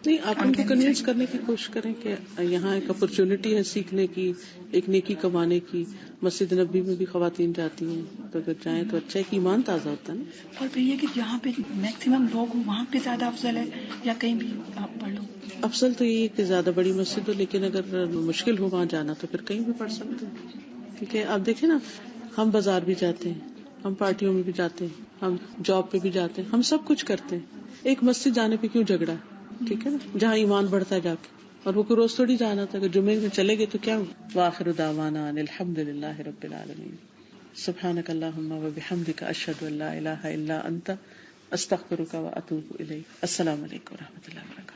[SPEAKER 1] نہیں, آپ ان کو کنوینس کرنے کی کوشش کریں کہ یہاں ایک اپرچونٹی ہے سیکھنے کی, ایک نیکی کمانے کی. مسجد نبی میں بھی خواتین جاتی ہیں, تو اگر جائیں تو اچھا ہے کہ ایمان تازہ ہوتا ہے نا.
[SPEAKER 8] اور پھر یہ کہ جہاں پہ میکسیمم لوگ ہوں وہاں پہ زیادہ افضل ہے, یا کہیں بھی آپ پڑھ لو.
[SPEAKER 1] افضل تو یہ کہ زیادہ بڑی مسجد ہو, لیکن اگر مشکل ہو وہاں جانا تو پھر کہیں بھی پڑھ سکتے ہیں. کیونکہ آپ دیکھیں نا, ہم بازار بھی جاتے ہیں, ہم پارٹیوں میں بھی جاتے ہیں, ہم جاب پہ بھی جاتے ہیں, ہم سب کچھ کرتے ہیں. ایک مسجد جانے پہ کیوں جھگڑا, ٹھیک ہے نا, جہاں ایمان بڑھتا ہے جا کے. اور وہ کوئی روز تھوڑی جانا تھا, اگر جمعے میں چلے گئے تو کیا ہو. وآخر دعوانا ان الحمد للہ رب العالمین. سبحانک اللہم و بحمدک, اشہد ان لا الہ الا انت, استغفرک و اتوب الیک. السلام علیکم و رحمۃ اللہ وبرکاتہ.